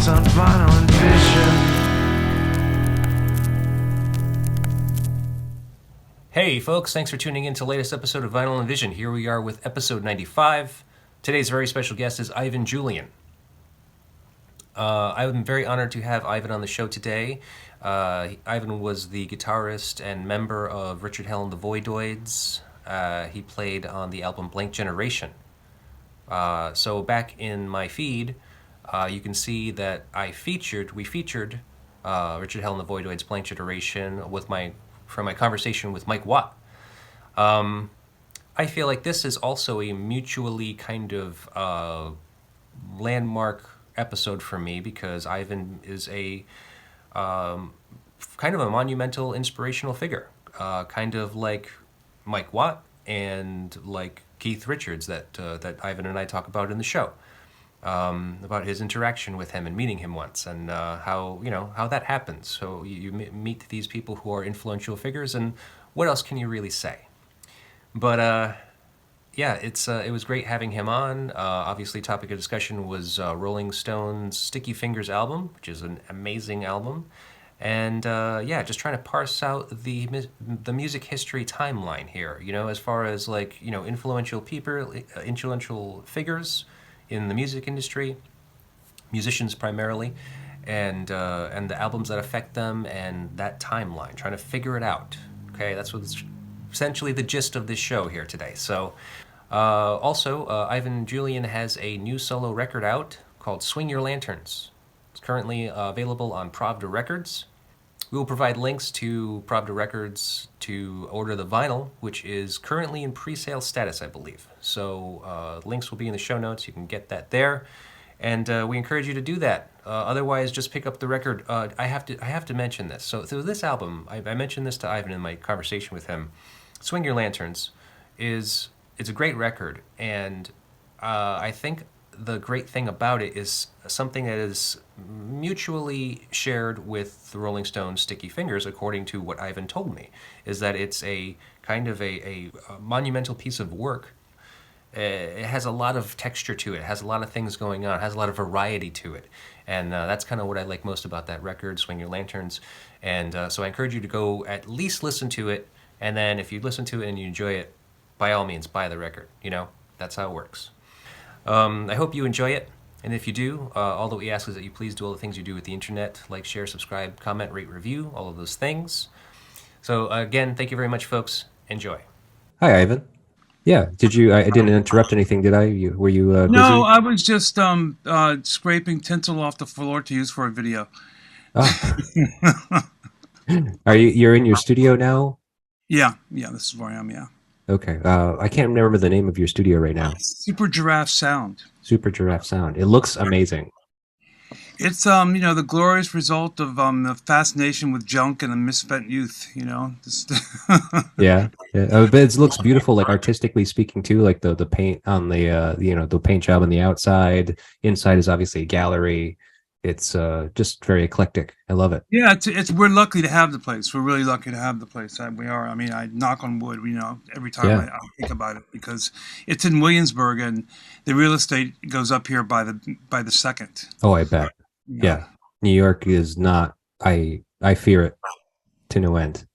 guests on Vinyl and Vision. Hey folks, thanks for tuning in to the latest episode of Vinyl and Vision. Here we are with episode 95. Today's very special guest is Ivan Julian. I'm very honored to have Ivan on the show today. Ivan was the guitarist and member of Richard Hell The Voidoids. He played on the album Blank Generation. So back in my feed, you can see that we featured Richard Hell The Voidoids Blank Generation from my conversation with Mike Watt. I feel like this is also a mutually kind of landmark episode for me because Ivan is a kind of a monumental, inspirational figure, kind of like Mike Watt and like Keith Richards that Ivan and I talk about in the show, about his interaction with him and meeting him once, and how that happens. So you meet these people who are influential figures, and what else can you really say? But yeah, it was great having him on. Obviously, topic of discussion was Rolling Stone's Sticky Fingers album, which is an amazing album. And yeah, just trying to parse out the music history timeline here, as far as influential people, influential figures in the music industry, musicians primarily, and the albums that affect them and that timeline, trying to figure it out. Okay, that's what's essentially the gist of this show here today. So also, Ivan Julian has a new solo record out called Swing Your Lanterns. It's currently available on Pravda Records. We will provide links to Pravda Records to order the vinyl, which is currently in pre-sale status, I believe. So links will be in the show notes. You can get that there, and we encourage you to do that. Otherwise, just pick up the record. I have to mention this. So this album, I mentioned this to Ivan in my conversation with him. Swing Your Lanterns it's a great record, and I think the great thing about it is something that is mutually shared with the Rolling Stones' Sticky Fingers, according to what Ivan told me, is that it's a kind of a monumental piece of work. It has a lot of texture to it. It has a lot of things going on. It has a lot of variety to it. And that's kind of what I like most about that record, Swing Your Lanterns. And so I encourage you to go at least listen to it. And then if you listen to it and you enjoy it, by all means, buy the record. That's how it works. I hope you enjoy it. And if you do, all that we ask is that you please do all the things you do with the internet, like, share, subscribe, comment, rate, review, all of those things. So again, thank you very much, folks. Enjoy. Hi, Ivan. Yeah, I didn't interrupt anything, did I? Were you busy? No, I was just scraping tinsel off the floor to use for a video. Oh. You're in your studio now? Yeah, this is where I am, yeah. Okay. I can't remember the name of your studio right now. Super Giraffe Sound. Super Giraffe Sound. It looks amazing. It's the glorious result of the fascination with junk and the misspent youth, Yeah. But it looks beautiful, like artistically speaking too, like the paint on the the paint job on the outside. Inside is obviously a gallery. It's just very eclectic. I love it. Yeah, we're lucky to have the place. We're really lucky to have the place. We are. I mean, I knock on wood, every time I think about it, because it's in Williamsburg and the real estate goes up here by the second. Oh, I bet. Yeah. New York is not. I fear it to no end.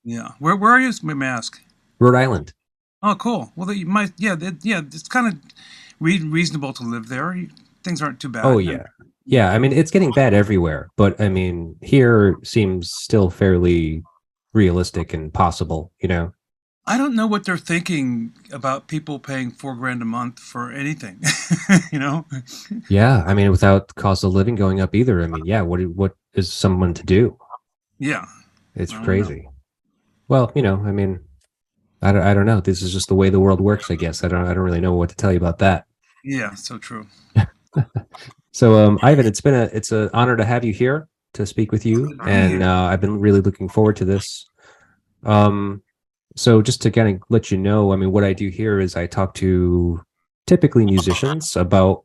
Yeah. Where are you? May I ask? Rhode Island. Oh, cool. Well, you might. Yeah. It's kind of reasonable to live there. Things aren't too bad. Oh yeah. Yeah, I mean, it's getting bad everywhere, but I mean, here seems still fairly realistic and possible, I don't know what they're thinking about people paying $4,000 a month for anything, Yeah, I mean, without the cost of living going up either. I mean, yeah, what is someone to do? Yeah. It's crazy. Well, I mean, I don't know. This is just the way the world works, I guess. I don't really know what to tell you about that. Yeah, so true. So, Ivan, it's an honor to have you here to speak with you, and I've been really looking forward to this. So, just to kind of let you know, I mean, what I do here is I talk to typically musicians about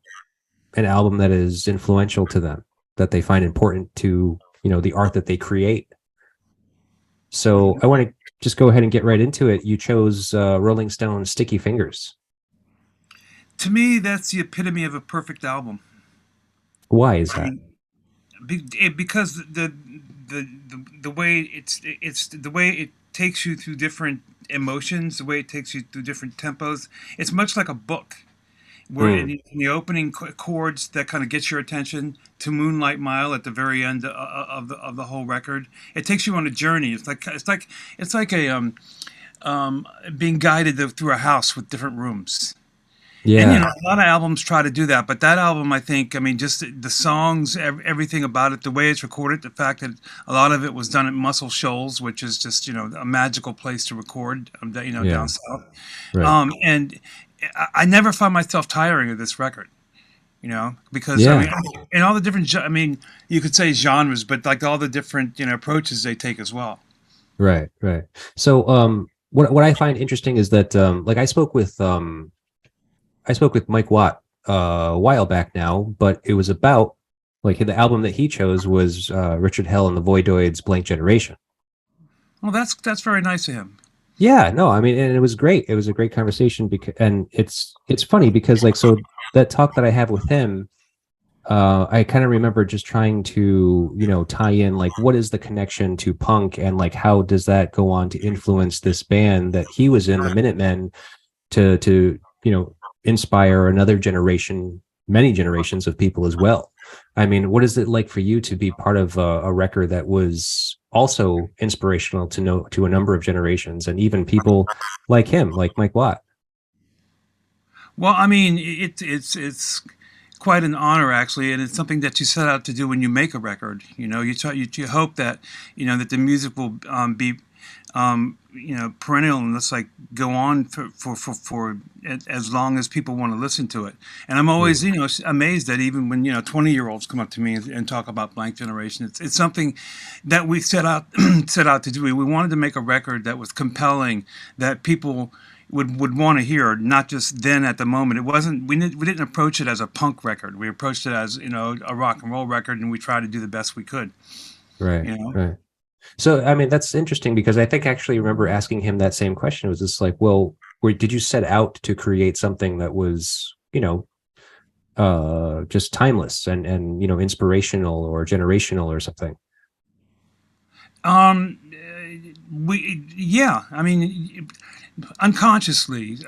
an album that is influential to them, that they find important to the art that they create. So, I want to just go ahead and get right into it. You chose Rolling Stone's "Sticky Fingers." To me, that's the epitome of a perfect album. Why is I that? mean, because the way it's the way it takes you through different emotions, the way it takes you through different tempos. It's much like a book, where Mm. in the opening chords that kind of gets your attention to Moonlight Mile at the very end of the whole record. It takes you on a journey. It's like a being guided through a house with different rooms. And Yeah. a lot of albums try to do that, but that album, I think, I mean, just the songs, everything about it, the way it's recorded, the fact that a lot of it was done at Muscle Shoals, which is just a magical place to record, down Yeah. south. Right. And I never find myself tiring of this record, because I Yeah. mean, and all the different, I mean, you could say genres, but like all the different approaches they take as well. Right. Right. So, what I find interesting is that, like, I spoke with Mike Watt a while back now, but it was about like the album that he chose was Richard Hell and the Voidoids' Blank Generation. Well, that's very nice of him. Yeah, no, I mean, and it was great. It was a great conversation because, and it's funny because like so that talk that I have with him, I kind of remember just trying to tie in like what is the connection to punk and like how does that go on to influence this band that he was in, the Minutemen, to inspire another generation, many generations of people as well. I mean, what is it like for you to be part of a record that was also inspirational to a number of generations and even people like him, like Mike Watt? Well, I mean, it's quite an honor actually, and it's something that you set out to do when you make a record. You hope that that the music will be perennial and let's like go on for as long as people want to listen to it. And I'm always Mm. amazed that even when 20-year-olds come up to me and talk about Blank Generation, it's something that we set out set out to do. We wanted to make a record that was compelling, that people would want to hear, not just then at the moment. It wasn't we didn't approach it as a punk record. We approached it as a rock and roll record, and we tried to do the best we could. Right, You know. right. So, I mean, that's interesting because I think I actually remember asking him that same question. It was just like, well, did you set out to create something that was, just timeless and inspirational or generational or something? Um, yeah, I mean, unconsciously,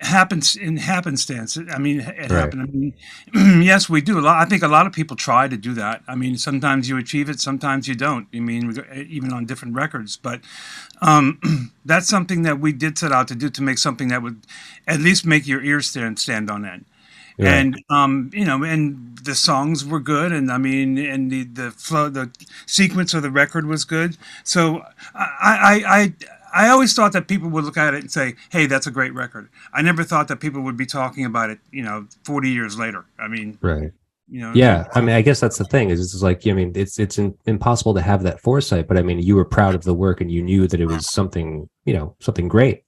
happens in happenstance. I mean, it Right. happened. I mean, yes, we do a lot. I think a lot of people try to do that. I mean, sometimes you achieve it, sometimes you don't. I mean, even on different records, but that's something that we did set out to do, to make something that would at least make your ears stand on end. Right. And and the songs were good, and I mean, and the flow, the sequence of the record was good. So I always thought that people would look at it and say, "Hey, that's a great record." I never thought that people would be talking about it, 40 years later. I mean, Right. you know what I Yeah. mean? I mean, I guess that's the thing is it's like, I mean, impossible to have that foresight, but I mean, you were proud of the work and you knew that it was something, something great.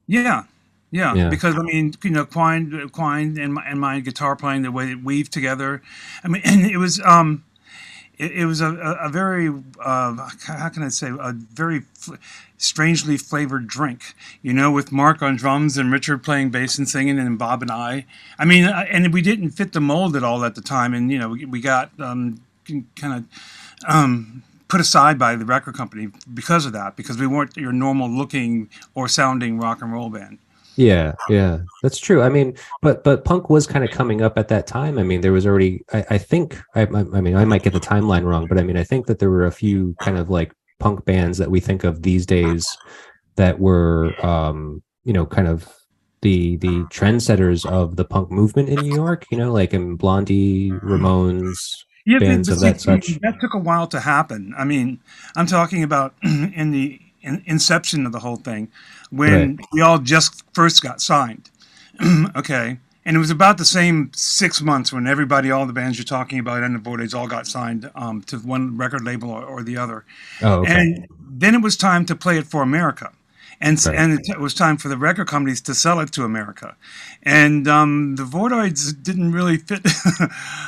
Yeah, yeah. Yeah. Because I mean, Quine and my guitar playing, the way they weave together. I mean, and it was it was a very how can I say, a very strangely flavored drink, with Mark on drums and Richard playing bass and singing, and Bob and I. I mean, and we didn't fit the mold at all at the time, and we got kind of put aside by the record company because of that, because we weren't your normal looking or sounding rock and roll band. Yeah, yeah, that's true. I mean, but punk was kind of coming up at that time. I mean, there was already, I think, I mean, I might get the timeline wrong, but I mean, I think that there were a few kind of like punk bands that we think of these days that were, kind of the trendsetters of the punk movement in New York. Like Blondie, Ramones, Yeah, bands but of see, that such. that took a while to happen. I mean, I'm talking about in the inception of the whole thing, Right. when we all just first got signed. Okay. And it was about the same 6 months when everybody, all the bands you're talking about, and the Voidoids all got signed to one record label or the other. Oh, okay. And then it was time to play it for America. Right. And it was time for the record companies to sell it to America. And the Voidoids didn't really fit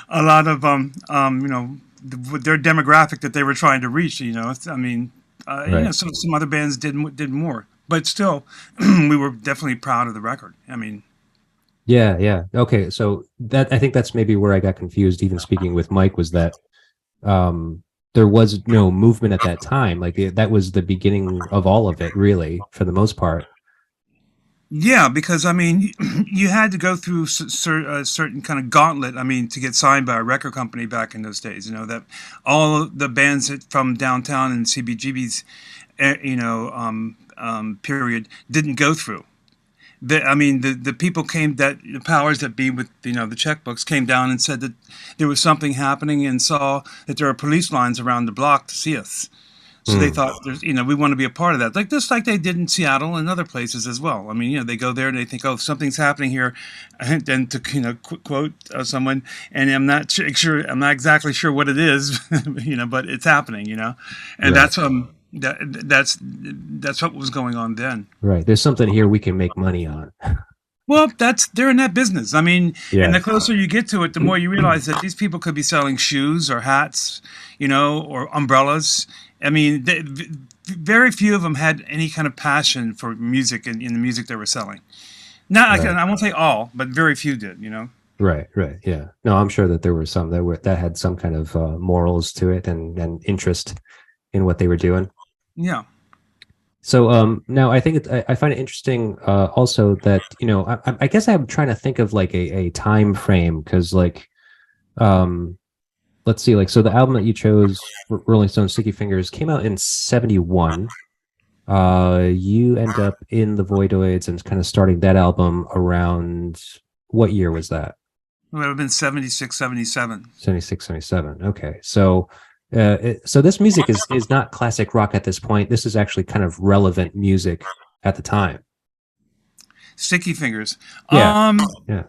a lot of, their demographic that they were trying to reach. I mean, Right. some other bands did more. But still, we were definitely proud of the record. I mean, Yeah. Okay, so that I think that's maybe where I got confused. Even speaking with Mike, was that um, there was no movement at that time. Like that was the beginning of all of it, really, for the most part. Yeah, because I mean, you had to go through a certain kind of gauntlet. I mean, to get signed by a record company back in those days. You know that all the bands from downtown and CBGB's, period didn't go through. I mean, the people came that the powers that be with the checkbooks came down and said that there was something happening and saw that there are police lines around the block to see us. So they Hmm. thought, we want to be a part of that, like just like they did in Seattle and other places as well. I mean, they go there and they think, oh, something's happening here, and then to quote someone, and I'm not exactly sure what it is, but it's happening, and Right. that's what was going on then. Right. There's something here we can make money on. Well, they're in that business. I mean, and the Yeah. closer you get to it, the more you realize that these people could be selling shoes or hats, or umbrellas. I mean, very few of them had any kind of passion for music in the music they were selling. Not, Right. I won't say all, but very few did. Right. Yeah. No, I'm sure that there were some that had some kind of morals to it and interest in what they were doing. Yeah. So now I think I find it interesting also that I guess I'm trying to think of like a time frame because like um let's see, like, so the album that you chose, Rolling Stone Sticky Fingers, came out in 71. You end up in the Voidoids and kind of starting that album around, what year was that? It would have been 76, 77. 76, 77. Okay. So so this music is not classic rock at this point. This is actually kind of relevant music at the time. Sticky Fingers. Yeah. Yeah.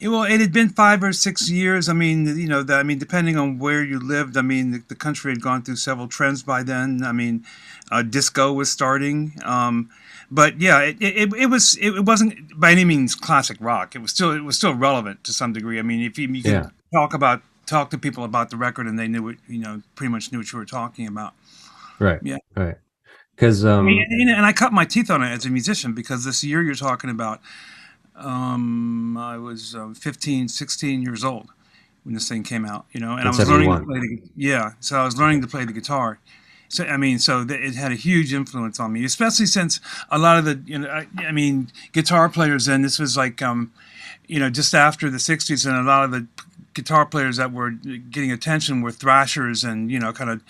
Well, it had been 5 or 6 years. I mean, depending on where you lived, I mean, the country had gone through several trends by then. I mean, disco was starting, but yeah, it wasn't by any means classic rock. It was still relevant to some degree. I mean, if you could Yeah. talk to people about the record and they knew what pretty much knew what you were talking about. Right. Yeah. Right. Because I mean, and I cut my teeth on it as a musician because this year you're talking about. I was 15, 16 years old when this thing came out, and I in was learning to 71. play so I was learning to play the guitar. So, I mean, it had a huge influence on me, especially since a lot of the, I mean, guitar players then, this was like, just after the 60s, and a lot of the guitar players that were getting attention were thrashers and kind of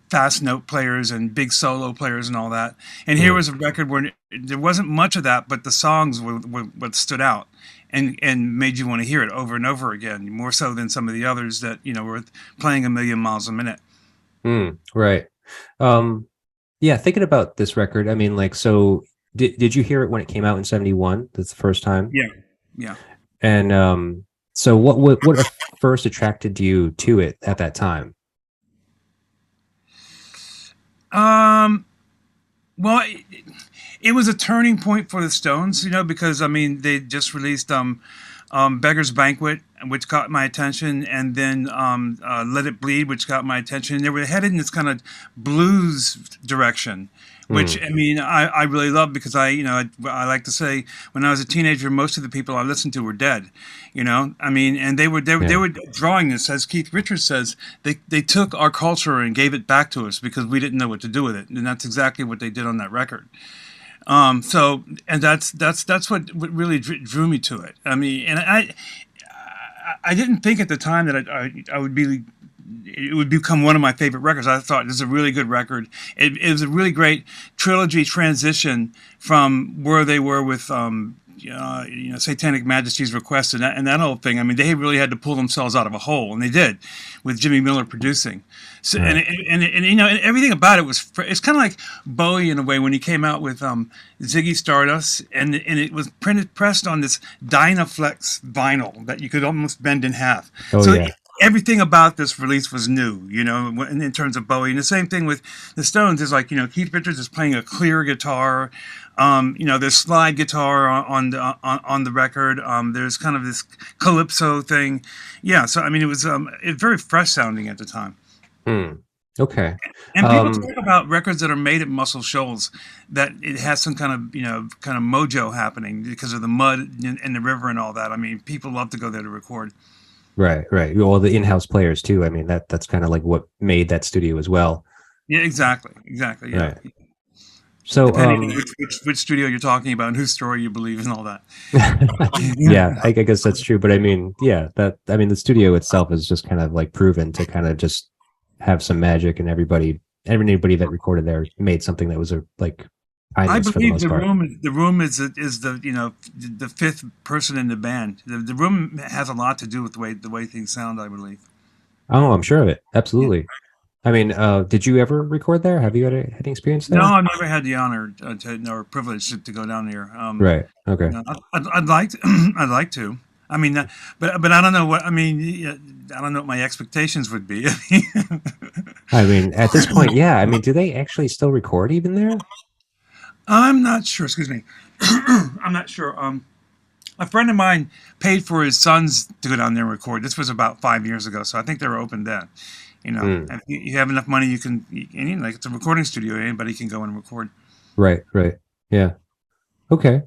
fast note players and big solo players and all that. And here Mm. was a record where there wasn't much of that, but the songs were what stood out and made you want to hear it over and over again, more so than some of the others that were playing a million miles a minute. Mm. Right. Um, yeah, thinking about this record, I mean, like, so did you hear it when it came out in 71? That's the first time. Yeah, yeah. And so what first attracted you to it at that time? Um, well, it was a turning point for the Stones, because I mean they just released Beggar's Banquet, which caught my attention, and then Let It Bleed, which got my attention. They were headed in this kind of blues direction, which Mm. I mean I really love because I like to say when I was a teenager, most of the people I listened to were dead. I mean, and they Yeah. were drawing this, as Keith Richards says, they took our culture and gave it back to us because we didn't know what to do with it, and that's exactly what they did on that record. And that's what really drew me to it. I mean, and I didn't think at the time that I would be it would become one of my favorite records. I thought this is a really good record. It was a really great trilogy transition from where they were with Satanic Majesty's Request and that whole thing. I mean, they really had to pull themselves out of a hole, and they did, with Jimmy Miller producing. So Right. and everything about it was it's kind of like Bowie in a way when he came out with Ziggy Stardust, and it was pressed on this Dynaflex vinyl that you could almost bend in half. Oh So yeah. everything about this release was new, in terms of Bowie. And the same thing with the Stones is like, Keith Richards is playing a clear guitar. There's slide guitar on the record. There's kind of this calypso thing. Yeah. So, I mean, it was very fresh sounding at the time. Hmm. Okay. And people talk about records that are made at Muscle Shoals, that it has some kind of mojo happening because of the mud and the river and all that. I mean, people love to go there to record. Right, right. Well, the in-house players too. I mean, that's kind of like what made that studio as well. Yeah, exactly. Yeah. Right. So, depending on which studio you're talking about and whose story you believe and all that. yeah, I guess that's true. But I mean, yeah, the studio itself is just kind of like proven to kind of just have some magic, and everybody that recorded there made something that was like I timeless for the believe most part. the room is the fifth person in the band. The room has a lot to do with the way things sound, I believe. Oh, I'm sure of it. Absolutely. I mean, did you ever record there? Have you had any experience there? No, I've never had the honor or privilege to go down there. Right. Okay. You know, I'd like to, I'd like to. I mean, but I don't know what I mean. I don't know what my expectations would be. I mean, at this point, yeah. I mean, do they actually still record even there? I'm not sure. Excuse me. I'm not sure. A friend of mine paid for his sons to go down there and record. This was about 5 years ago, so I think they were open then. You know, if you have enough money, you can. Like it's a recording studio, anybody can go and record. Right. Right. Yeah. Okay.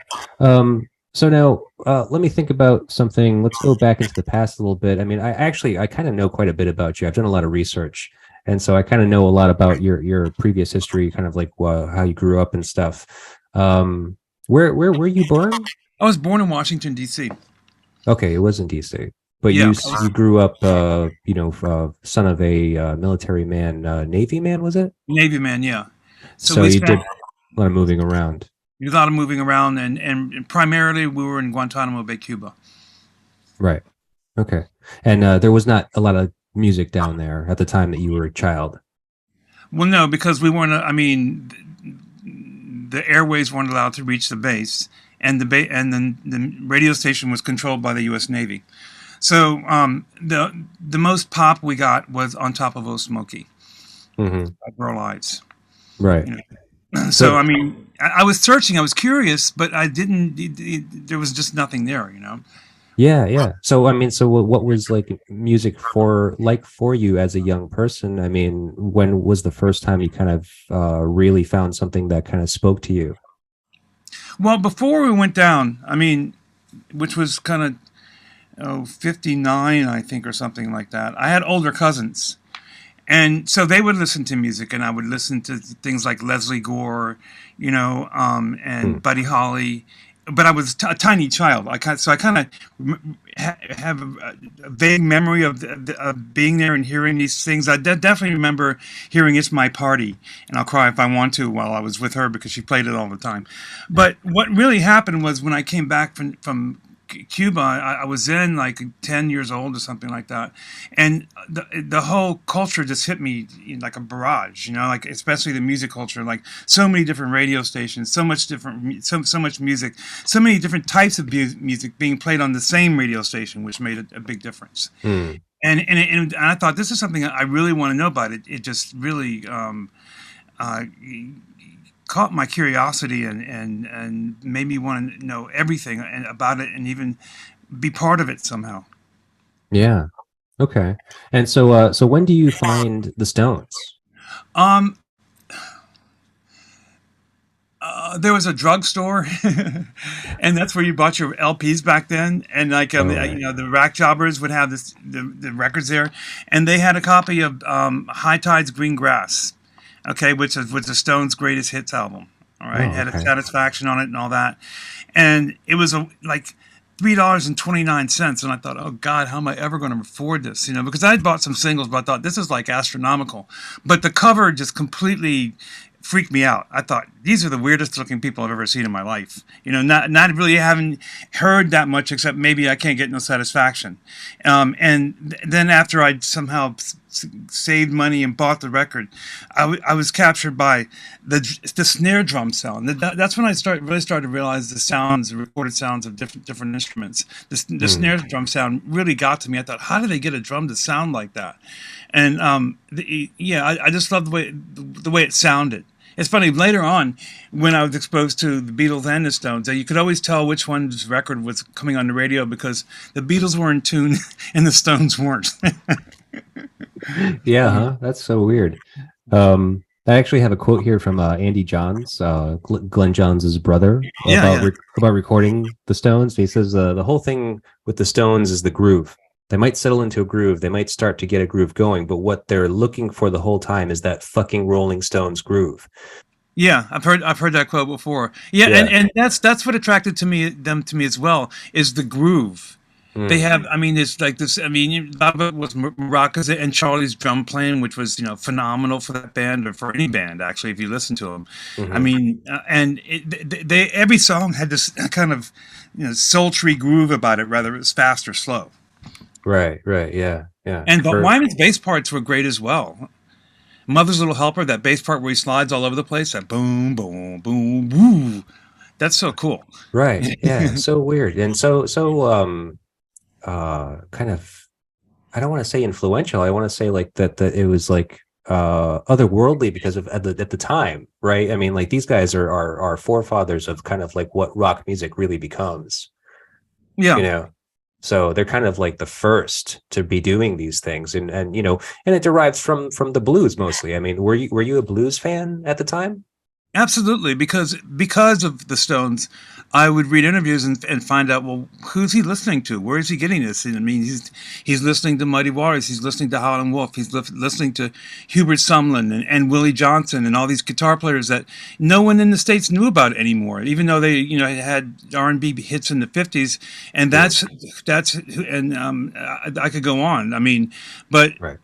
So now let me think about something. Let's go back into the past a little bit. I mean, I kind of know quite a bit about you. I've done a lot of research, and so I kind of know a lot about your previous history, kind of like how you grew up and stuff. Where were you born? I was born in Washington, D.C. Okay, it was in D.C. But Yeah. you grew up, son of a military man, Navy man, was it? Navy man, yeah. So you did a lot of moving around. A lot of moving around, and primarily we were in Guantanamo Bay, Cuba. Right. Okay. And there was not a lot of music down there at the time that you were a child. Well, no, because we weren't. I mean, the airways weren't allowed to reach the base, and then the radio station was controlled by the U.S. Navy. So the most pop we got was On Top of Old Smoky, by Girl Eyes. Right. You know? So I mean, I was searching, I was curious, but I didn't. There was just nothing there, you know. Yeah, yeah. So I mean, so what was like music for you as a young person? I mean, when was the first time you kind of really found something that kind of spoke to you? Well, before we went down, I mean, which was kind of 59, I think, or something like that. I had older cousins. And so they would listen to music, and I would listen to things like Leslie Gore, you know, and Buddy Holly. But I was a tiny child. I kind of have a vague memory of being there and hearing these things. I definitely remember hearing "It's My Party" and "I'll Cry If I Want To" while I was with her because she played it all the time. But what really happened was when I came back from Cuba, I was then like 10 years old or something like that, and the whole culture just hit me like a barrage, you know, like especially the music culture, like so many different radio stations, so much music, so many different types of music being played on the same radio station, which made a big difference. And I thought, this is something I really want to know about. It just really caught my curiosity and made me want to know everything about it and even be part of it somehow. Yeah. Okay. And so so when do you find the Stones? There was a drugstore, and that's where you bought your LPs back then. And like you know, the rack jobbers would have the records there, and they had a copy of High Tide's Green Grass. Okay, which was the Stones' greatest hits album. All right, had a Satisfaction on it and all that, and it was like $3.29, and I thought, oh God, how am I ever going to afford this? You know, because I had bought some singles, but I thought this is like astronomical. But the cover just completely freaked me out. I thought, these are the weirdest looking people I've ever seen in my life. You know, not really having heard that much, except maybe I Can't Get No Satisfaction. And then after I'd somehow saved money and bought the record, I was captured by the snare drum sound. That's when I really started to realize the recorded sounds of different instruments. The snare drum sound really got to me. I thought, how do they get a drum to sound like that? And I just loved the way it sounded. It's funny, later on, when I was exposed to the Beatles and the Stones, you could always tell which one's record was coming on the radio because the Beatles were in tune and the Stones weren't. Yeah, huh? That's so weird. I actually have a quote here from Andy Johns, Glenn Johns' brother, Yeah, yeah. about recording the Stones. He says the whole thing with the Stones is the groove. They might settle into a groove, they might start to get a groove going, but what they're looking for the whole time is that fucking Rolling Stones groove. Yeah, I've heard that quote before. Yeah, and, Yeah. and that's what attracted them to me as well is the groove. They Mm. have, I mean, it's like this. I mean, a lot of it was maracas and Charlie's drum playing, which was phenomenal for that band or for any band actually. If you listen to them, I Hmm. mean, and they every song had this kind of sultry groove about it, whether it was fast or slow. Right, right, yeah, yeah. And but For Wyman's bass parts were great as well. Mother's Little Helper, that bass part where he slides all over the place, that boom, boom, boom, woo. That's so cool. right, yeah, so weird and kind of, I don't want to say influential. I want to say like that it was like otherworldly because of at the time, right? I mean, like these guys are forefathers of kind of like what rock music really becomes, you Yeah, know. So they're kind of like the first to be doing these things, and and it derives from the blues mostly. I mean, were you a blues fan at the time? absolutely. Because of the Stones, I would read interviews and find out, well, who's he listening to? Where is he getting this? And I mean, he's listening to Muddy Waters. He's listening to Howlin' Wolf. He's listening to Hubert Sumlin and Willie Johnson and all these guitar players that no one in the States knew about anymore, even though they had R&B hits in the '50s. And Mm, that's and I could go on. I mean, but right.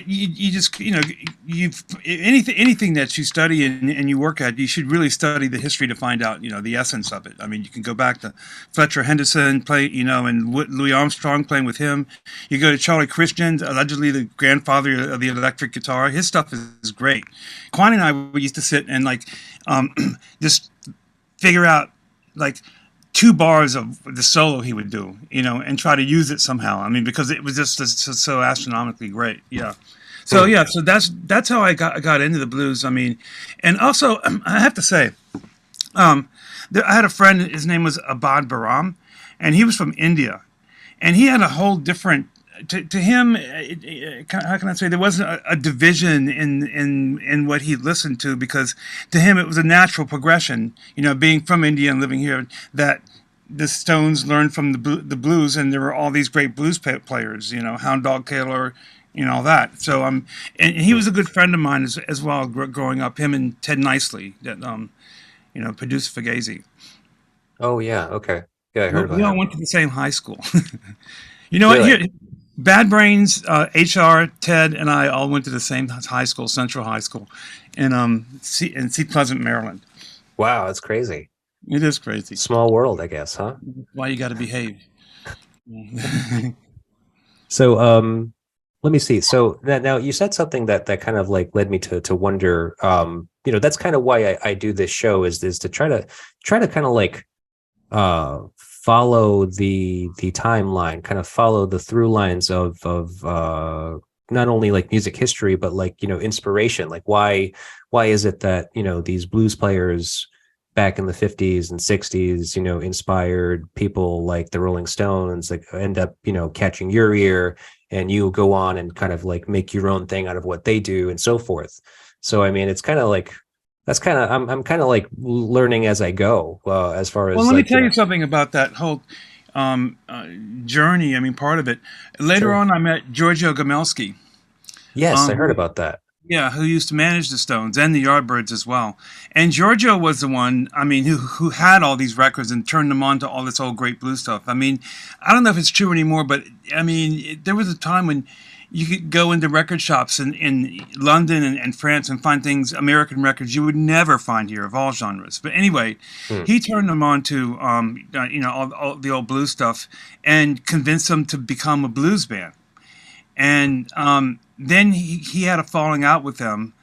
you just you anything that you study and you work at, you should really study the history to find out the essence of it. I mean, you can go back to Fletcher Henderson and Louis Armstrong playing with him. You go to Charlie Christian, allegedly the grandfather of the electric guitar. His stuff is great. Quan and I, we used to sit and um, just figure out like 2 bars of the solo he would do, and try to use it somehow. I mean, because it was just so astronomically great. Yeah. So Hmm. yeah, so that's how I got into the blues. I mean, and also I have to say, um, I had a friend. His name was Abad Baram, and he was from India, and he had a whole different. To him, how can I say there wasn't a division in what he listened to because to him it was a natural progression. Being from India and living here, that the Stones learned from the blues, and there were all these great blues players. Hound Dog Taylor, all that. So and he was a good friend of mine as well growing up. Him and Ted Nicely that produced Fugazi. Oh yeah, okay. Yeah, I heard about We all him. went to the same high school. You know what? Really? Here, Bad Brains, HR, Ted, and I all went to the same high school, Central High School, in Seat Pleasant, Maryland. Wow, that's crazy. It is crazy. Small world, I guess, huh? Why you got to behave? So, let me see. So now you said something that kind of like led me to wonder. That's kind of why I do this show is to try to kind of like follow the timeline, kind of follow the through lines of not only like music history, but like inspiration. Like why is it that these blues players back in the 50s and 60s inspired people like the Rolling Stones, like end up catching your ear, and you go on and kind of like make your own thing out of what they do and so forth. So I mean, it's kind of like that's kind of I'm kind of like learning as I go, as far Well, as let me like tell you something about that whole um, uh, journey. I mean, part of it. Later sure. on, I met Giorgio Gamelski. Yes, I heard Who about that. Yeah, who used to manage the Stones and the Yardbirds as well. And Giorgio was the one, I mean, who had all these records and turned them on to all this old great blues stuff. I mean, I don't know if it's true anymore, but I mean, there was a time when you could go into record shops in London and France and find things, American records you would never find here of all genres. But anyway, Hmm. he turned them on to, all the old blues stuff and convinced them to become a blues band. And then he had a falling out with them.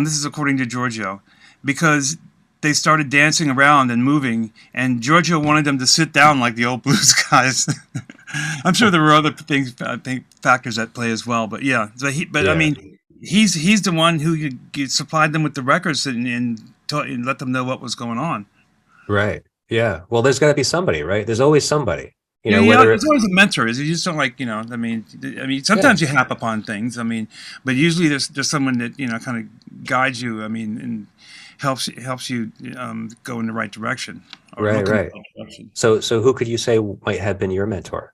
This is according to Giorgio, because they started dancing around and moving, and Giorgio wanted them to sit down like the old blues guys. I'm sure there were other things, I think, factors at play as well. But yeah, but I Yeah. mean, he's the one who supplied them with the records and let them know what was going on. Right. Yeah. Well, there's got to be somebody, right? There's always somebody. You know, yeah, whether it's always a mentor. Is you just don't like, sometimes you hap upon things. But usually there's someone that kind of guides you. And helps you go in the right direction or right, look in the right. right direction. So who could you say might have been your mentor?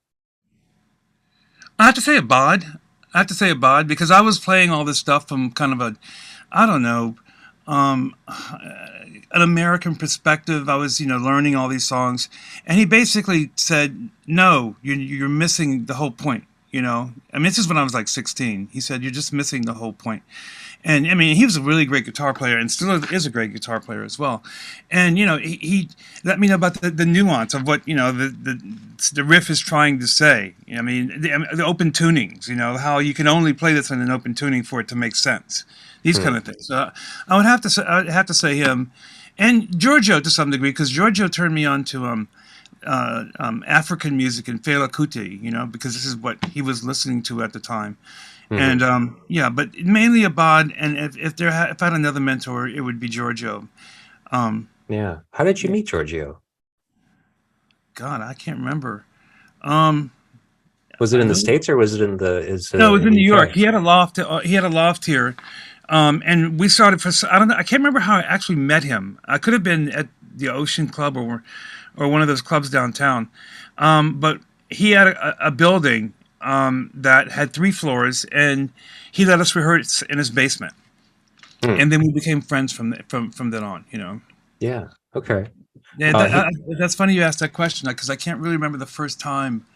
I have to say Abad because I was playing all this stuff from kind of I don't know, um, an American perspective. I was, learning all these songs, and he basically said, "No, you're missing the whole point." This is when I was like 16. He said, "You're just missing the whole point." And he was a really great guitar player, and still is a great guitar player as well. And he let me know about the nuance of what the riff is trying to say. The open tunings. How you can only play this in an open tuning for it to make sense. These kind of things. I'd have to say him, and Giorgio to some degree, because Giorgio turned me on to African music and Fela Kuti. Because this is what he was listening to at the time. Mm-hmm. And but mainly Abad, and if I had another mentor, it would be Giorgio. Yeah. How did you meet Giorgio? God, I can't remember. Was it in the States or was it in the? No, it was in New UK? York. He had a loft. He had a loft here, and we started for. I don't know. I can't remember how I actually met him. I could have been at the Ocean Club or one of those clubs downtown, but he had a building. That had 3 floors, and he let us rehearse in his basement, and then we became friends from then on. Yeah. Okay. Yeah, that's funny you asked that question because I can't really remember the first time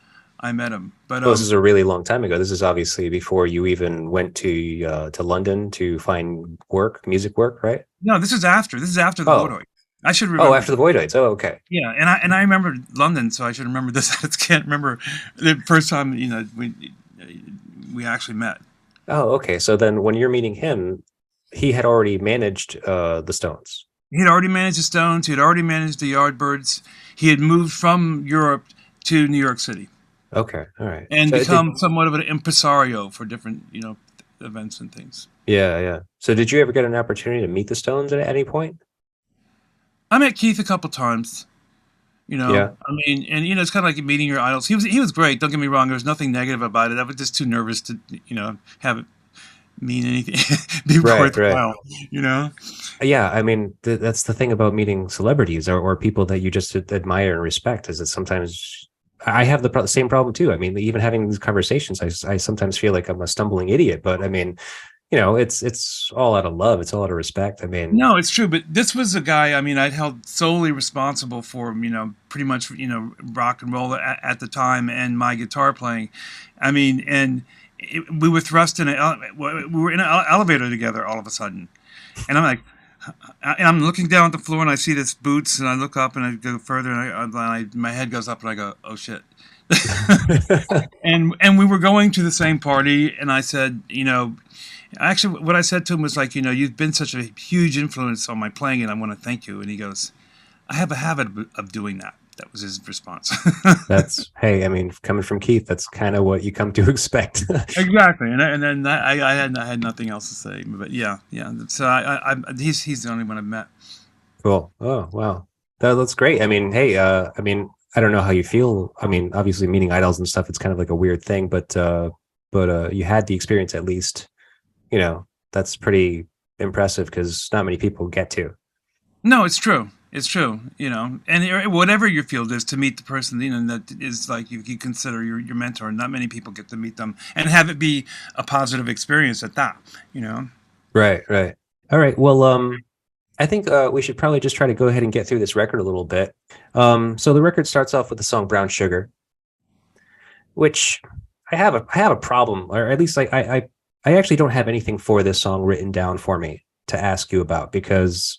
I met him. But this is a really long time ago. This is obviously before you even went to London to find music work, right? no, this is after. This is after the Voidoids. I should remember. Oh, after the Voidoids. Oh, okay. Yeah, and I remember London, so I should remember this. I just can't remember the first time we actually met. Oh, okay. So then when you're meeting him, he had already managed the Stones. He had already managed the Stones. He had already managed the Yardbirds. He had moved from Europe to New York City. Okay, all right. And become somewhat of an impresario for different, events and things. Yeah, yeah. So did you ever get an opportunity to meet the Stones at any point? I met Keith a couple times. Yeah. It's kind of like meeting your idols. He was great. Don't get me wrong. There was nothing negative about it. I was just too nervous to, have it mean anything, be worthwhile. Yeah, that's the thing about meeting celebrities or people that you just admire and respect is that sometimes I have the same problem too. Even having these conversations, I sometimes feel like I'm a stumbling idiot, but it's all out of love. It's all out of respect. No, it's true. But this was a guy, I'd held solely responsible for, pretty much, rock and roll at the time and my guitar playing. We were thrust we were in an elevator together all of a sudden. And I'm like, and I'm looking down at the floor and I see this boots and I look up and I go further and my head goes up and I go, oh shit. and we were going to the same party and I said, actually, what I said to him was like, you've been such a huge influence on my playing, and I want to thank you. And he goes, I have a habit of doing that. That was his response. Coming from Keith, that's kind of what you come to expect. Exactly. And then I had nothing else to say. But yeah. So he's the only one I've met. Cool. Oh, wow. That's great. I don't know how you feel. Obviously meeting idols and stuff, it's kind of like a weird thing, but you had the experience at least. That's pretty impressive because not many people get to. No, it's true. It's true. And whatever your field is, to meet the person, that is like you consider your mentor. Not many people get to meet them and have it be a positive experience at that, Right. All right. Well, I think we should probably just try to go ahead and get through this record a little bit. So the record starts off with the song Brown Sugar, which I have a problem, or at least I actually don't have anything for this song written down for me to ask you about because,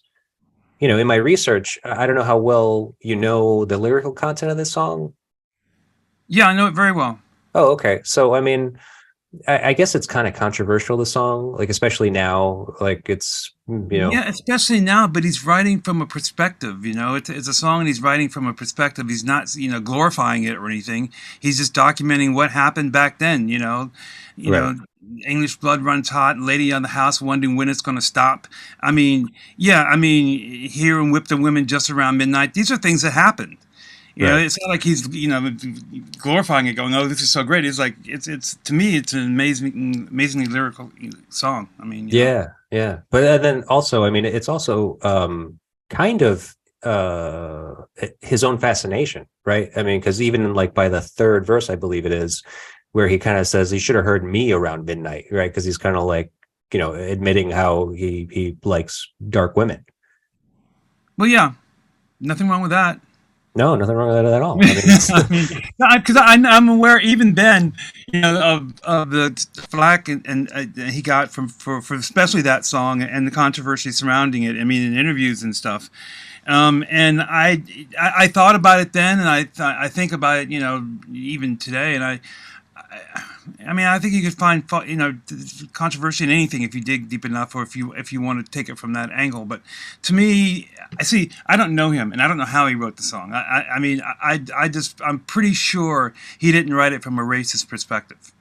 in my research, I don't know how well you know the lyrical content of this song. Yeah, I know it very well. Oh, okay. So, I guess it's kind of controversial, the song, like, especially now, like it's, Yeah, especially now, but he's writing from a perspective, it's a song and he's writing from a perspective. He's not, glorifying it or anything. He's just documenting what happened back then, Right. English blood runs hot, lady on the house wondering when it's going to stop. Here and whip the women just around midnight. These are things that happened. You know, it's not like he's, you know, glorifying it, going, "Oh, this is so great." It's like it's to me, it's an amazingly lyrical song. I mean, yeah. But then also, I mean, it's also kind of his own fascination, right? I mean, because even like by the third verse, I believe it is, where he kind of says he should have heard me around midnight, right? Because he's kind of like, you know, admitting how he likes dark women. Well, yeah, nothing wrong with that. No, nothing wrong with that at all. I mean, Because I'm aware even then, you know, of the flack and he got for especially that song and the controversy surrounding it. I mean, in interviews and stuff. And I thought about it then, and I think about it, you know, even today, and I mean, I think you could find, you know, controversy in anything if you dig deep enough, or if you want to take it from that angle. But to me, I don't know him, and I don't know how he wrote the song. I mean, I'm pretty sure he didn't write it from a racist perspective.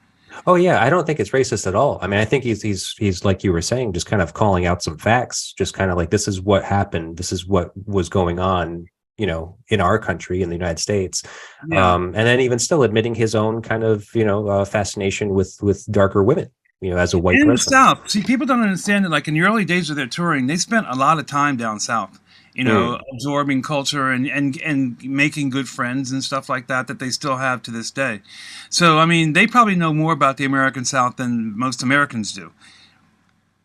oh yeah, I don't think it's racist at all. I mean, I think he's like you were saying, just kind of calling out some facts, just kind of like, this is what happened, this is what was going on, you know, in our country, in the United States. Yeah. And then even still admitting his own kind of, you know, fascination with darker women, you know, as a white In the person. South, see, people don't understand that. Like in the early days of their touring, they spent a lot of time down south, you know, absorbing culture and making good friends and stuff like that they still have to this day. So, I mean, they probably know more about the American South than most Americans do.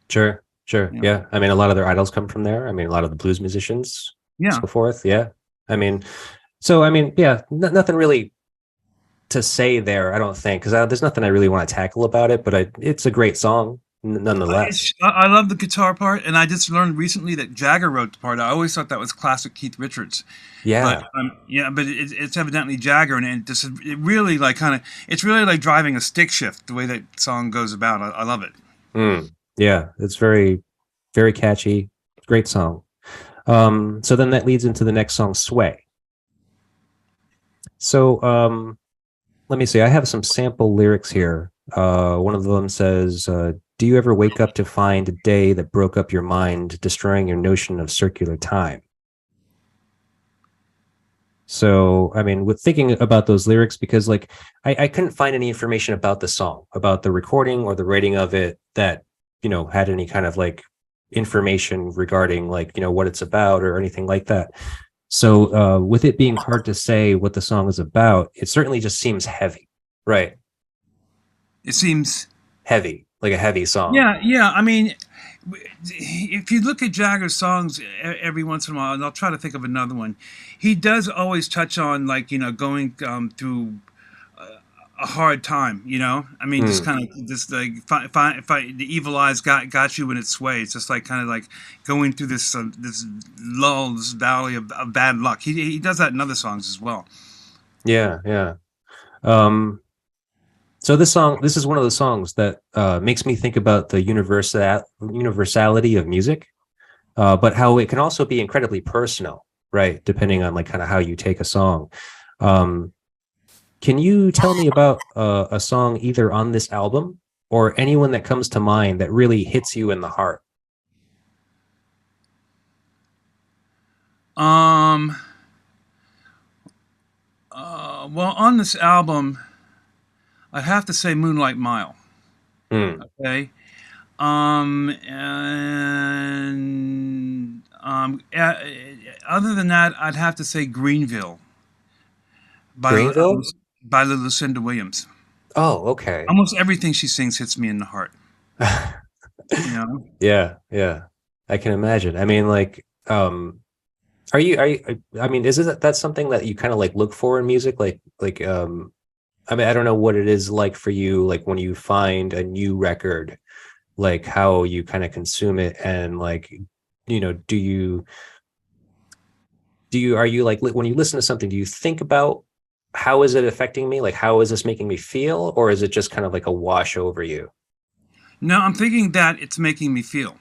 Sure. Yeah. I mean, a lot of their idols come from there. I mean, a lot of the blues musicians, Yeah. so forth. Yeah. I mean, so, I mean, yeah, nothing really to say there, I don't think, because there's nothing I really want to tackle about it, but it's a great song nonetheless. I love the guitar part, and I just learned recently that Jagger wrote the part. I always thought that was classic Keith Richards. Yeah. But it's evidently Jagger, and it really like it's really like driving a stick shift the way that song goes about. I love it. Yeah, it's very, very catchy, great song. So then that leads into the next song, Sway. So let me see. I have some sample lyrics here. One of them says, do you ever wake up to find a day that broke up your mind, destroying your notion of circular time? So, I mean, with thinking about those lyrics, because like I couldn't find any information about the song, about the recording or the writing of it that, you know, had any kind of like information regarding like, you know, what it's about or anything like that. So with it being hard to say what the song is about, it certainly just seems heavy, right? It seems heavy, like a heavy song. Yeah. I mean, if you look at Jagger's songs every once in a while, and I'll try to think of another one, he does always touch on like, you know, going through a hard time, you know. I mean, just kind of this like the evil eyes got you in its way. It's just like kind of like going through this this lull, this valley of bad luck. He does that in other songs as well. Yeah. So this is one of the songs that makes me think about the universality of music, but how it can also be incredibly personal, right? Depending on like kind of how you take a song. Can you tell me about a song either on this album or anyone that comes to mind that really hits you in the heart? Well, on this album, I'd have to say Moonlight Mile. Okay. Other than that, I'd have to say Greenville by Lucinda Williams. Oh, okay. Almost everything she sings hits me in the heart. You know? Yeah. I can imagine. I mean, like, are you? I mean, that something that you kind of like look for in music? Like, I mean, I don't know what it is like for you, like when you find a new record, like how you kind of consume it, and like, you know, are you like, when you listen to something, do you think about how is it affecting me? Like, how is this making me feel? Or is it just kind of like a wash over you? No, I'm thinking that it's making me feel.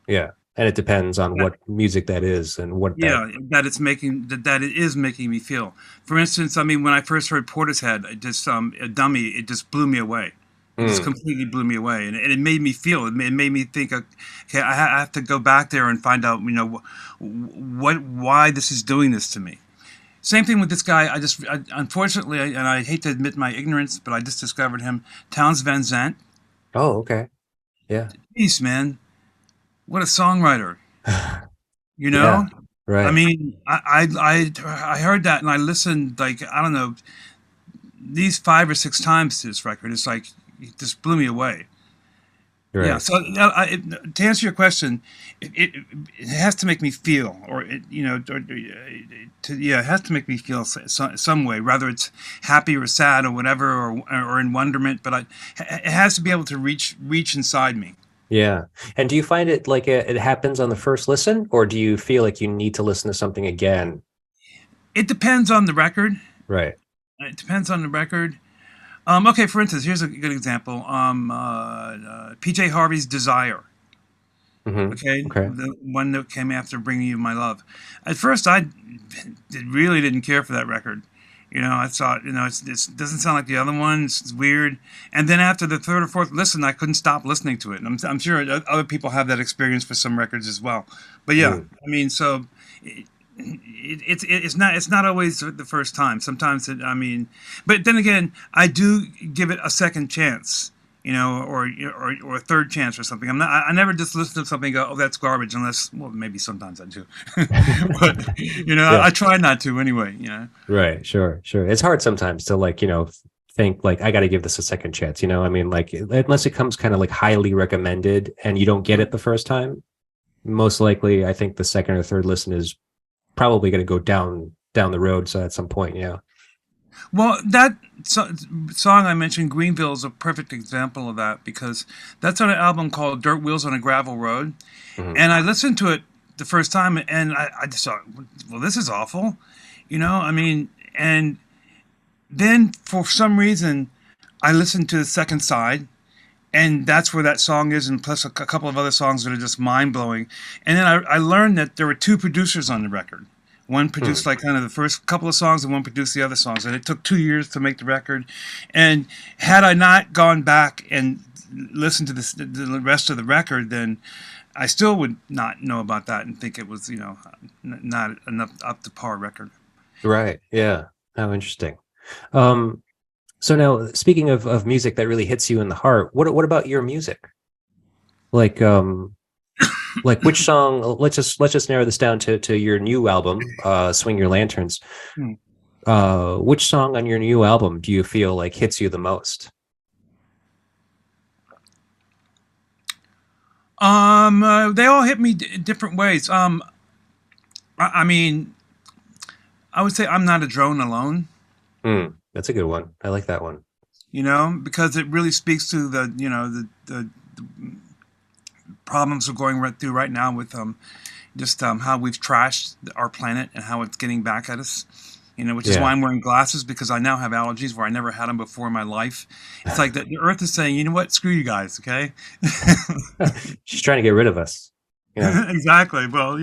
Yeah. And it depends on what music that is and what. That it is making me feel. For instance, I mean, when I first heard Portishead, it just a dummy, it just blew me away. It just completely blew me away, and it made me feel. It made me think, okay, I have to go back there and find out, you know, why this is doing this to me. Same thing with this guy. Unfortunately, and I hate to admit my ignorance, but I just discovered him. Towns Van Zandt. Oh, okay. Yeah. Jeez, man, what a songwriter. You Yeah. know, Right. I mean, I heard that and I listened like I don't know these 5 or 6 times to this record. It's like it just blew me away. Right. Yeah. So to answer your question, it has to make me feel, or it has to make me feel some way, whether it's happy or sad or whatever, or in wonderment. But it has to be able to reach inside me. Yeah. And do you find it like it happens on the first listen, or do you feel like you need to listen to something again? It depends on the record. Right. It depends on the record. Okay, for instance, here's a good example. PJ Harvey's Desire. Mm-hmm. Okay, Okay. the one that came after Bringing You My Love. At first, I really didn't care for that record. I thought, it doesn't sound like the other one. It's weird. And then after the third or fourth listen, I couldn't stop listening to it. And I'm sure other people have that experience for some records as well. But yeah, I mean, so it's not always the first time. Sometimes but then again, I do give it a second chance. Or a third chance or something. I never just listen to something and go, oh, that's garbage, unless, well, maybe sometimes I do. But, Yeah. I try not to anyway, Right. Sure. It's hard sometimes to think like, I got to give this a second chance, I mean, like, unless it comes kind of like highly recommended and you don't get it the first time, most likely, I think the second or third listen is probably going to go down the road. So at some point, yeah. Well, that song I mentioned, Greenville, is a perfect example of that, because that's on an album called Dirt Wheels on a Gravel Road. Mm-hmm. And I listened to it the first time, and I just thought, well, this is awful. And then for some reason, I listened to the second side, and that's where that song is, and plus a couple of other songs that are just mind-blowing. And then I learned that there were 2 producers on the record. One produced like kind of the first couple of songs, and one produced the other songs. And it took 2 years to make the record. And had I not gone back and listened to the rest of the record, then I still would not know about that and think it was, not enough up to par record. Right. Yeah. How interesting. So now, speaking of music that really hits you in the heart, what about your music? Like which song? Let's just narrow this down to your new album, Swing Your Lanterns. Which song on your new album do you feel like hits you the most? They all hit me different ways. I mean, I would say I'm Not a Drone Alone. That's a good one. I like that one. Because it really speaks to the problems we're going through right now with just how we've trashed our planet and how it's getting back at us. Which is why I'm wearing glasses, because I now have allergies where I never had them before in my life. It's like the Earth is saying, you know what, screw you guys, okay? She's trying to get rid of us. Exactly. Well,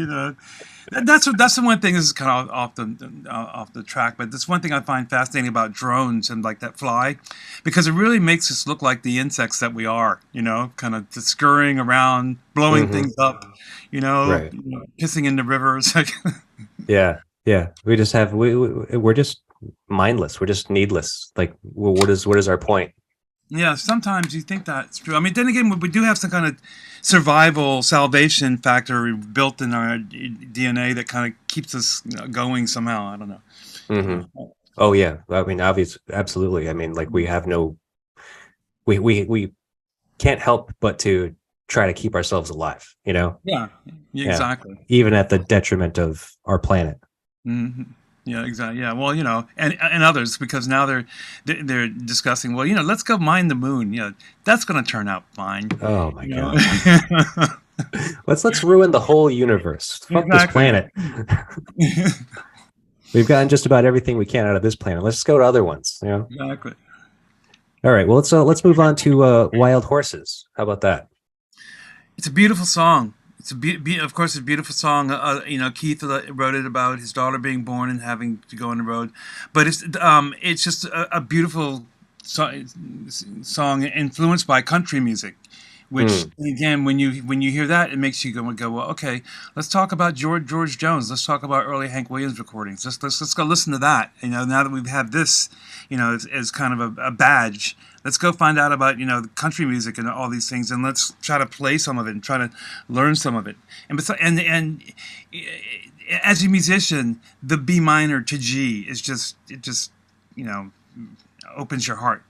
that's the one thing. This is kind of off the track, but this one thing I find fascinating about drones and like that fly, because it really makes us look like the insects that we are. Kind of just scurrying around, blowing things up. Right. Pissing in the rivers. Yeah. We just have we're just mindless. We're just needless. Like, what is our point? Yeah, sometimes you think that's true. I mean, then again, we do have some kind of survival, salvation factor built in our DNA that kind of keeps us going somehow. I don't know. Mm-hmm. Oh yeah, I mean, absolutely. I mean, like we can't help but to try to keep ourselves alive. Yeah, exactly. Even at the detriment of our planet. Mm-hmm. Yeah, exactly. Yeah, well, and others, because now they're discussing, well, let's go mine the moon. That's going to turn out fine. Oh my God. Let's ruin the whole universe. Fuck this planet. We've gotten just about everything we can out of this planet. Let's just go to other ones. Exactly. All right. Well, let's move on to Wild Horses. How about that? It's a beautiful song. It's of course, a beautiful song. Keith wrote it about his daughter being born and having to go on the road, but it's just a beautiful song influenced by country music. which again, when you hear that, it makes you go, well, okay, let's talk about George Jones. Let's talk about early Hank Williams recordings. Let's go listen to that. Now that we've had this, as kind of a badge, let's go find out about the country music and all these things, and let's try to play some of it and try to learn some of it. And as a musician, the B minor to G is just opens your heart.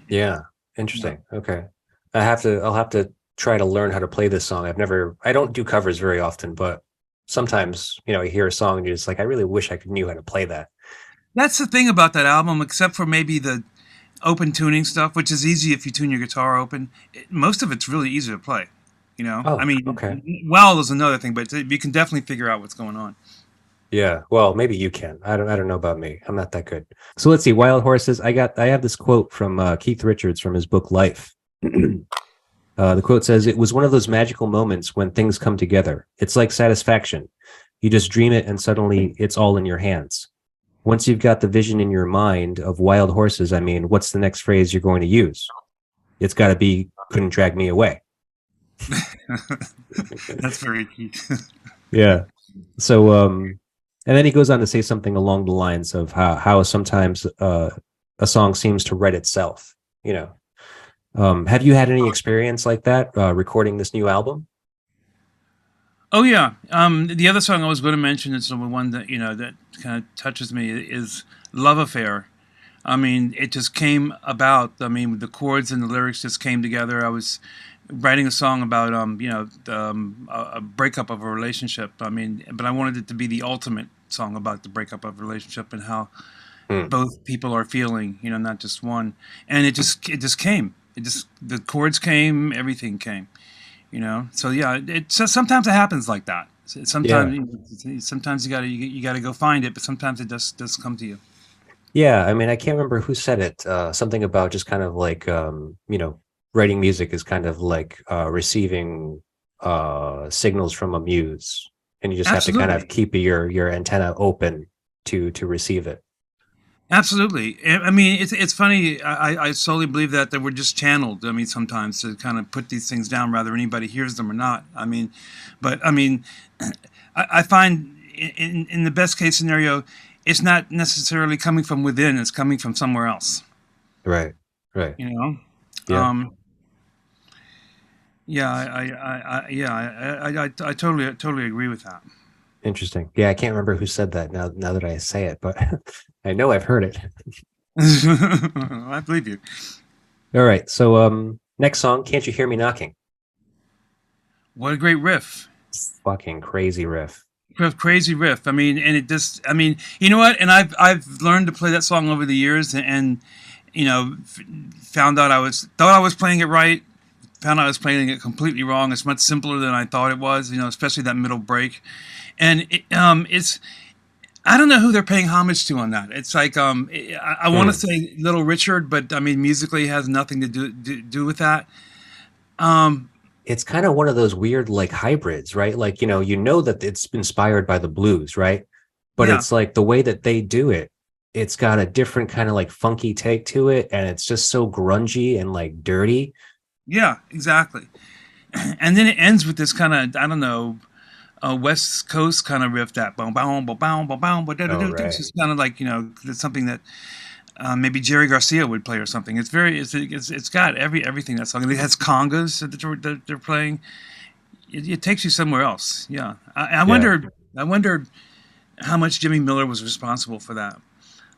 Yeah, interesting. Okay, I'll have to try to learn how to play this song. I don't do covers very often, but sometimes you hear a song and you're just like, I really wish I knew how to play that. That's the thing about that album, except for maybe the open tuning stuff, which is easy if you tune your guitar open. Most of it's really easy to play. Oh, I mean, okay. well, there's another thing, but you can definitely figure out what's going on. Yeah, well, maybe you can. I don't know about me. I'm not that good. So let's see. Wild Horses. I have this quote from Keith Richards from his book Life. The quote says, "It was one of those magical moments when things come together. It's like satisfaction. You just dream it and suddenly it's all in your hands. Once you've got the vision in your mind of wild horses, I mean, what's the next phrase you're going to use? It's got to be, couldn't drag me away." That's very key. Yeah. So, and then he goes on to say something along the lines of how sometimes a song seems to write itself. Have you had any experience like that recording this new album? Oh yeah. The other song I was going to mention is the one that that kind of touches me is "Love Affair." I mean, it just came about. I mean, the chords and the lyrics just came together. I was writing a song about a breakup of a relationship. I mean, but I wanted it to be the ultimate song about the breakup of a relationship and how both people are feeling. Not just one. And it just came. The chords came, everything came. So yeah, sometimes it happens like that. Sometimes you gotta go find it, but sometimes it does come to you. Yeah, I mean, I can't remember who said it. Something about just kind of like writing music is kind of like receiving signals from a muse, and you just Absolutely. have to kind of keep your antenna open to receive it. Absolutely. I mean, it's funny. I solely believe that we're just channeled. I mean, sometimes to kind of put these things down, whether anybody hears them or not. I mean, but I mean, I find in the best case scenario, it's not necessarily coming from within; it's coming from somewhere else. Right. Right. Yeah. I totally agree with that. Interesting. Yeah, I can't remember who said that now that I say it, but I know I've heard it. I believe you. All right. So next song, Can't You Hear Me Knocking? What a great riff. Fucking crazy riff. Crazy riff. I mean, and it just, I mean, you know what? And I've learned to play that song over the years and found out thought I was playing it right. Found out I was playing it completely wrong. It's much simpler than I thought it was, especially that middle break. And it's, I don't know who they're paying homage to on that. It's like, I want to say Little Richard, but I mean, musically it has nothing to do with that. It's kind of one of those weird like hybrids, right? Like, that it's inspired by the blues, right? But It's like the way that they do it, it's got a different kind of like funky take to it. And it's just so grungy and like dirty. Yeah, exactly. And then it ends with this kind of, I don't know, West Coast kind of riff that boom, boom, boom, boom, boom, boom. It's just kind of like it's something that maybe Jerry Garcia would play or something. It's got everything that song. And it has congas that they're playing. It takes you somewhere else. Yeah, I wondered how much Jimmy Miller was responsible for that.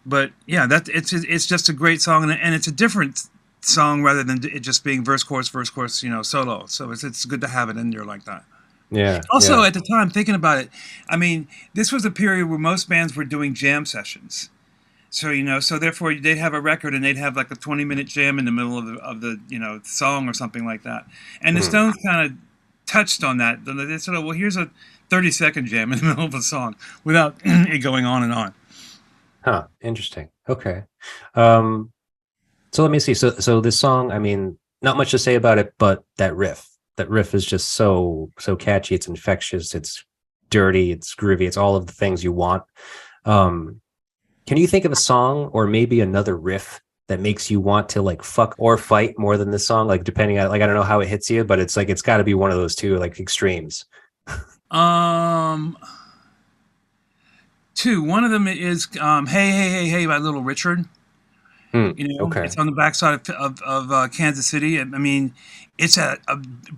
But yeah, it's just a great song, and it's a different song rather than it just being verse chorus solo. So it's good to have it in there like that. Yeah. Also, at the time, thinking about it, I mean, this was a period where most bands were doing jam sessions. So so therefore they'd have a record and they'd have like a 20-minute jam in the middle of the song or something like that. And the Stones kind of touched on that. They said, well, here's a 30-second jam in the middle of a song without it going on and on. Huh. Interesting. Okay. So let me see. So this song, I mean, not much to say about it, but that riff is just so catchy. It's infectious. It's dirty. It's groovy. It's all of the things you want. Can you think of a song or maybe another riff that makes you want to like fuck or fight more than this song? Like depending on, like, I don't know how it hits you, but it's like it's got to be one of those two like extremes. Two. One of them is "Hey Hey Hey Hey" by Little Richard. Okay. It's on the backside of Kansas City. I mean, it's a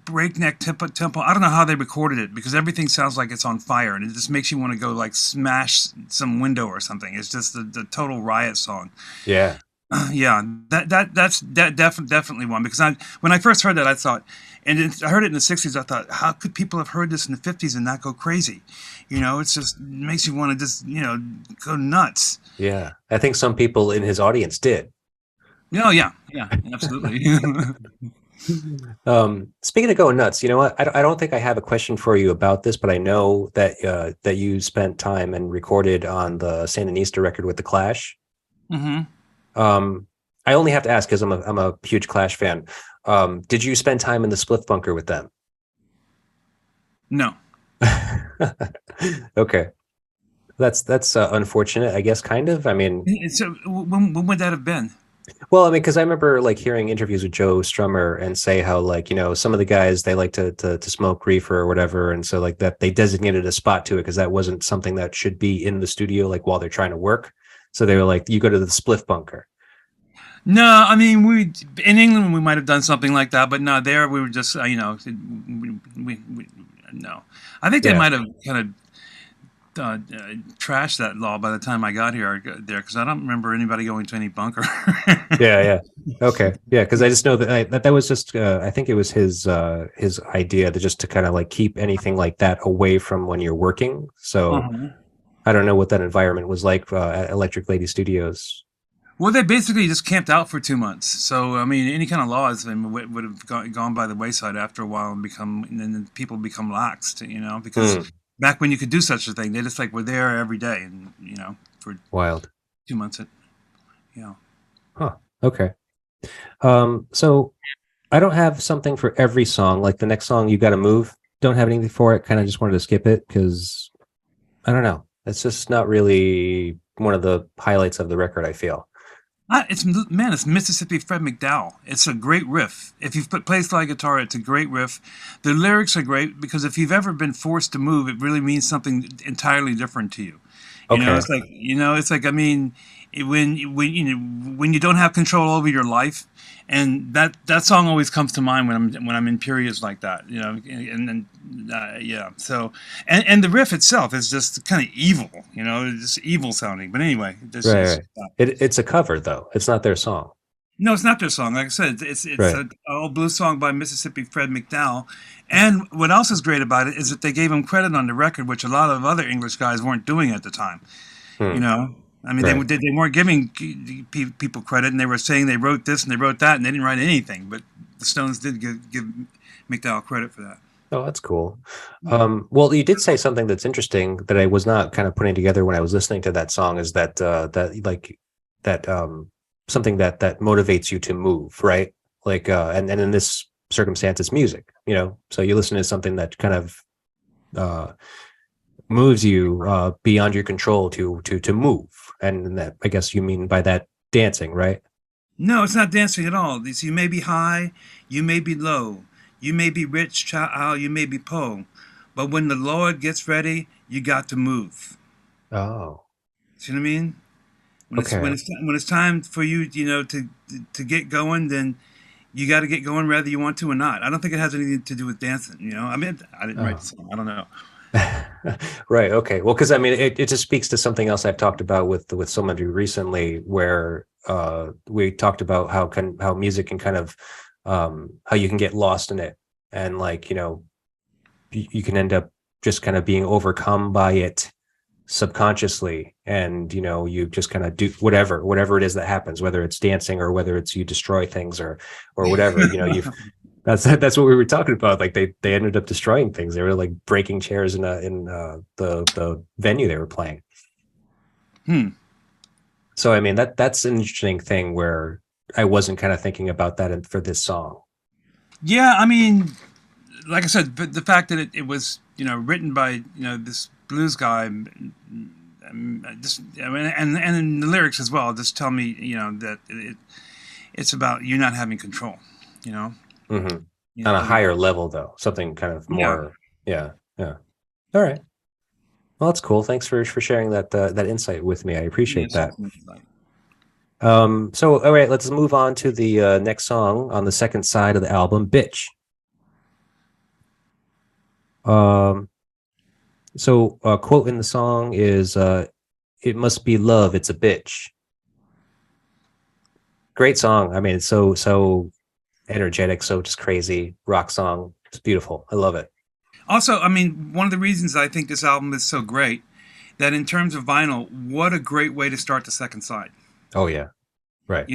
breakneck tempo. I don't know how they recorded it because everything sounds like it's on fire, and it just makes you want to go like smash some window or something. It's just the total riot song. Yeah. Yeah, that's definitely one because when I first heard that I thought, I heard it in the '60s. I thought, how could people have heard this in the '50s and not go crazy? It's just makes you want to just go nuts. Yeah. I think some people in his audience did. Oh yeah, absolutely. Speaking of going nuts, you know what? I don't think I have a question for you about this, but I know that you spent time and recorded on the Sandinista record with the Clash. Mm-hmm. I only have to ask because I'm a huge Clash fan. Did you spend time in the spliff bunker with them? No. Okay, that's unfortunate, I guess. Kind of. I mean, So when would that have been? well, I mean, because I remember like hearing interviews with Joe Strummer and say how like some of the guys they like to smoke reefer or whatever, and so like that they designated a spot to it because that wasn't something that should be in the studio like while they're trying to work. So they were like, you go to the spliff bunker. No, I mean in England we might have done something like that, but no, there we were just no. I think they might have kind of trashed that law by the time I got here there because I don't remember anybody going to any bunker. Yeah. Okay. Yeah, because I just know that was just I think it was his idea to kind of like keep anything like that away from when you're working. So I don't know what that environment was like at Electric Lady Studios. Well, they basically just camped out for 2 months. So, I mean, any kind of laws would have gone by the wayside after a while and then people become laxed, because back when you could do such a thing, they just like were there every day and, for Wild 2 months. Huh. Okay. So I don't have something for every song. Like the next song, You Gotta Move, don't have anything for it. Kind of just wanted to skip it because I don't know. It's just not really one of the highlights of the record, I feel. It's Mississippi Fred McDowell. It's a great riff. If you've played slide guitar, it's a great riff. The lyrics are great because if you've ever been forced to move, it really means something entirely different to you. It's like I mean, when you don't have control over your life, and that song always comes to mind when I'm in periods like that, So and the riff itself is just kind of evil, it's just evil sounding. But anyway, right. It's a cover though. It's not their song. No, it's not their song. Like I said, it's an old blues song by Mississippi Fred McDowell. And what else is great about it is that they gave him credit on the record, which a lot of other English guys weren't doing at the time. I mean, they weren't giving people credit, and they were saying they wrote this and they wrote that, and they didn't write anything. But the Stones did give McDowell credit for that. Oh, that's cool. Well, you did say something that's interesting that I was not kind of putting together when I was listening to that song. Is that something that motivates you to move, right? Like, and in this circumstance, it's music. So you listen to something that kind of moves you beyond your control to move, and that I guess you mean by that dancing, right? No, it's not dancing at all. You may be high, you may be low, you may be rich, child, you may be poor, but when the Lord gets ready, you got to move. Oh, see what I mean? When it's time for you, to get going, then you got to get going whether you want to or not. I don't think it has anything to do with dancing. I mean, I didn't write the song. I don't know. Right. Okay. Well, because I mean, it just speaks to something else I've talked about with some of you recently, where we talked about how music can kind of how you can get lost in it, and like you can end up just kind of being overcome by it subconsciously, and you just kind of do whatever it is that happens, whether it's dancing or whether it's you destroy things or whatever. You've that's what we were talking about. Like they ended up destroying things. They were like breaking chairs in the venue they were playing. So I mean that's an interesting thing where I wasn't kind of thinking about that for this song. Yeah, I mean, like I said, but the fact that it was written by this blues guy, just I mean, and the lyrics as well just tell me, that it's about you not having control, On a higher level, though, something kind of more. Yeah. All right. Well, that's cool. Thanks for sharing that insight with me. I appreciate that. So, all right, let's move on to the next song on the second side of the album, "Bitch." So a quote in the song is, "It must be love. It's a bitch." Great song. I mean, it's so energetic, so just crazy rock song. It's beautiful. I love it. Also, I mean, one of the reasons I think this album is so great, that in terms of vinyl, what a great way to start the second side. Oh yeah, right.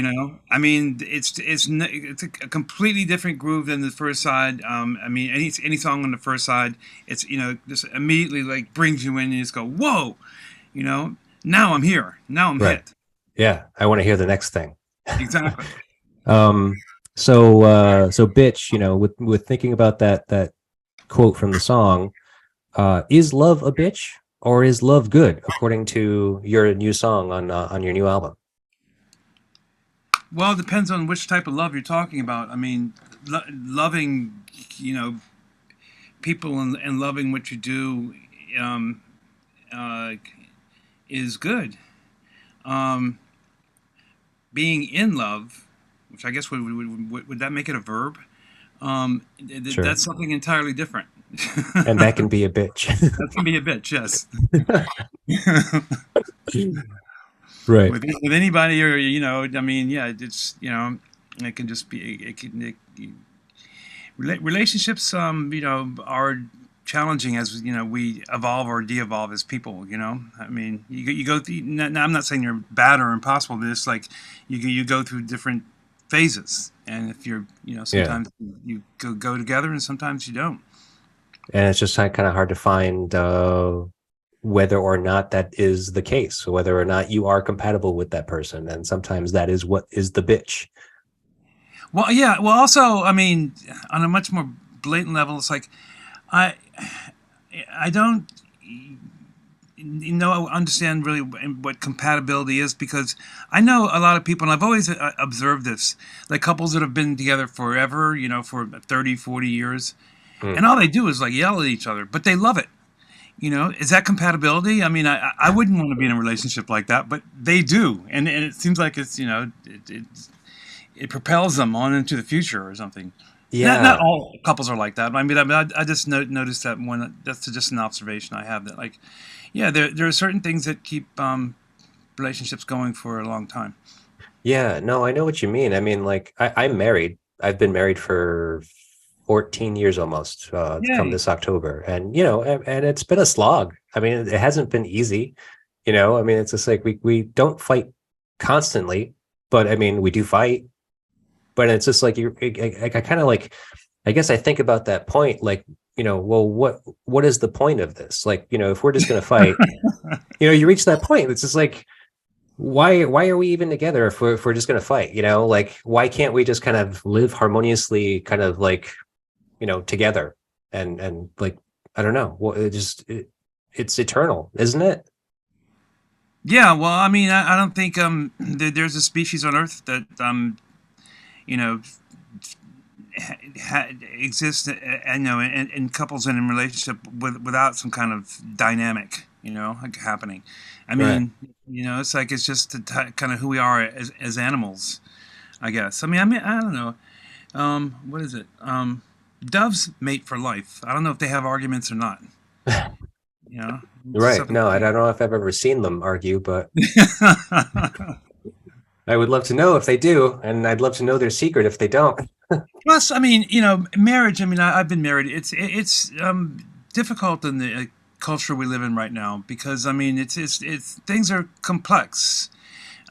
I mean, it's a completely different groove than the first side. I mean, any song on the first side, it's just immediately like brings you in and you just go, whoa, now I'm here, now I'm hit. Yeah, I want to hear the next thing. Exactly. So "Bitch," with thinking about that quote from the song, is love a bitch or is love good, according to your new song on your new album? Well, it depends on which type of love you're talking about. I mean, loving, people and loving what you do is good. Being in love, which I guess would that make it a verb? Sure. That's something entirely different. And that can be a bitch. That can be a bitch, yes. Right. With anybody, or I mean, yeah, it's it can just be relationships. Are challenging as we evolve or de-evolve as people. I mean, you go through. Now, I'm not saying you're bad or impossible. But it's like you go through different phases, and if you're sometimes you go together, and sometimes you don't. And it's just kind of hard to find whether or not that is the case, whether or not you are compatible with that person, and sometimes that is what is the bitch. Well, yeah. Well, also, I mean, on a much more blatant level, it's like I don't understand really what compatibility is, because I know a lot of people, and I've always observed this, like couples that have been together forever, for 30, 40 years, and all they do is like yell at each other, but they love it. Is that compatibility? I mean, I wouldn't want to be in a relationship like that, but they do, and it seems like it's it propels them on into the future or something. Yeah, not all couples are like that. I mean, I just noticed that one. That's just an observation I have, that like, yeah, there are certain things that keep relationships going for a long time. Yeah, no, I know what you mean. I mean, like I'm married. I've been married for 14 years almost come this October, and and it's been a slog. I mean, it hasn't been easy. I mean, it's just like we don't fight constantly, but I mean, we do fight. But it's just like I kind of like, I guess I think about that point, like, well, what is the point of this? Like, if we're just going to fight, you reach that point. It's just like, why are we even together if we're just going to fight? Like, why can't we just kind of live harmoniously, kind of like, together and like, I don't know. Well, it's eternal, isn't it? Yeah. Well, I mean, I don't think there's a species on Earth that exists, in couples and in relationship without some kind of dynamic, like happening. I mean, right. It's like it's just kind of who we are as animals, I guess. I mean, I don't know. What is it? Doves mate for life. I don't know if they have arguments or not. Right. No, I don't know if I've ever seen them argue, but I would love to know if they do, and I'd love to know their secret if they don't. Plus, I mean, marriage. I mean, I've been married. It's difficult in the culture we live in right now, because I mean, it's things are complex,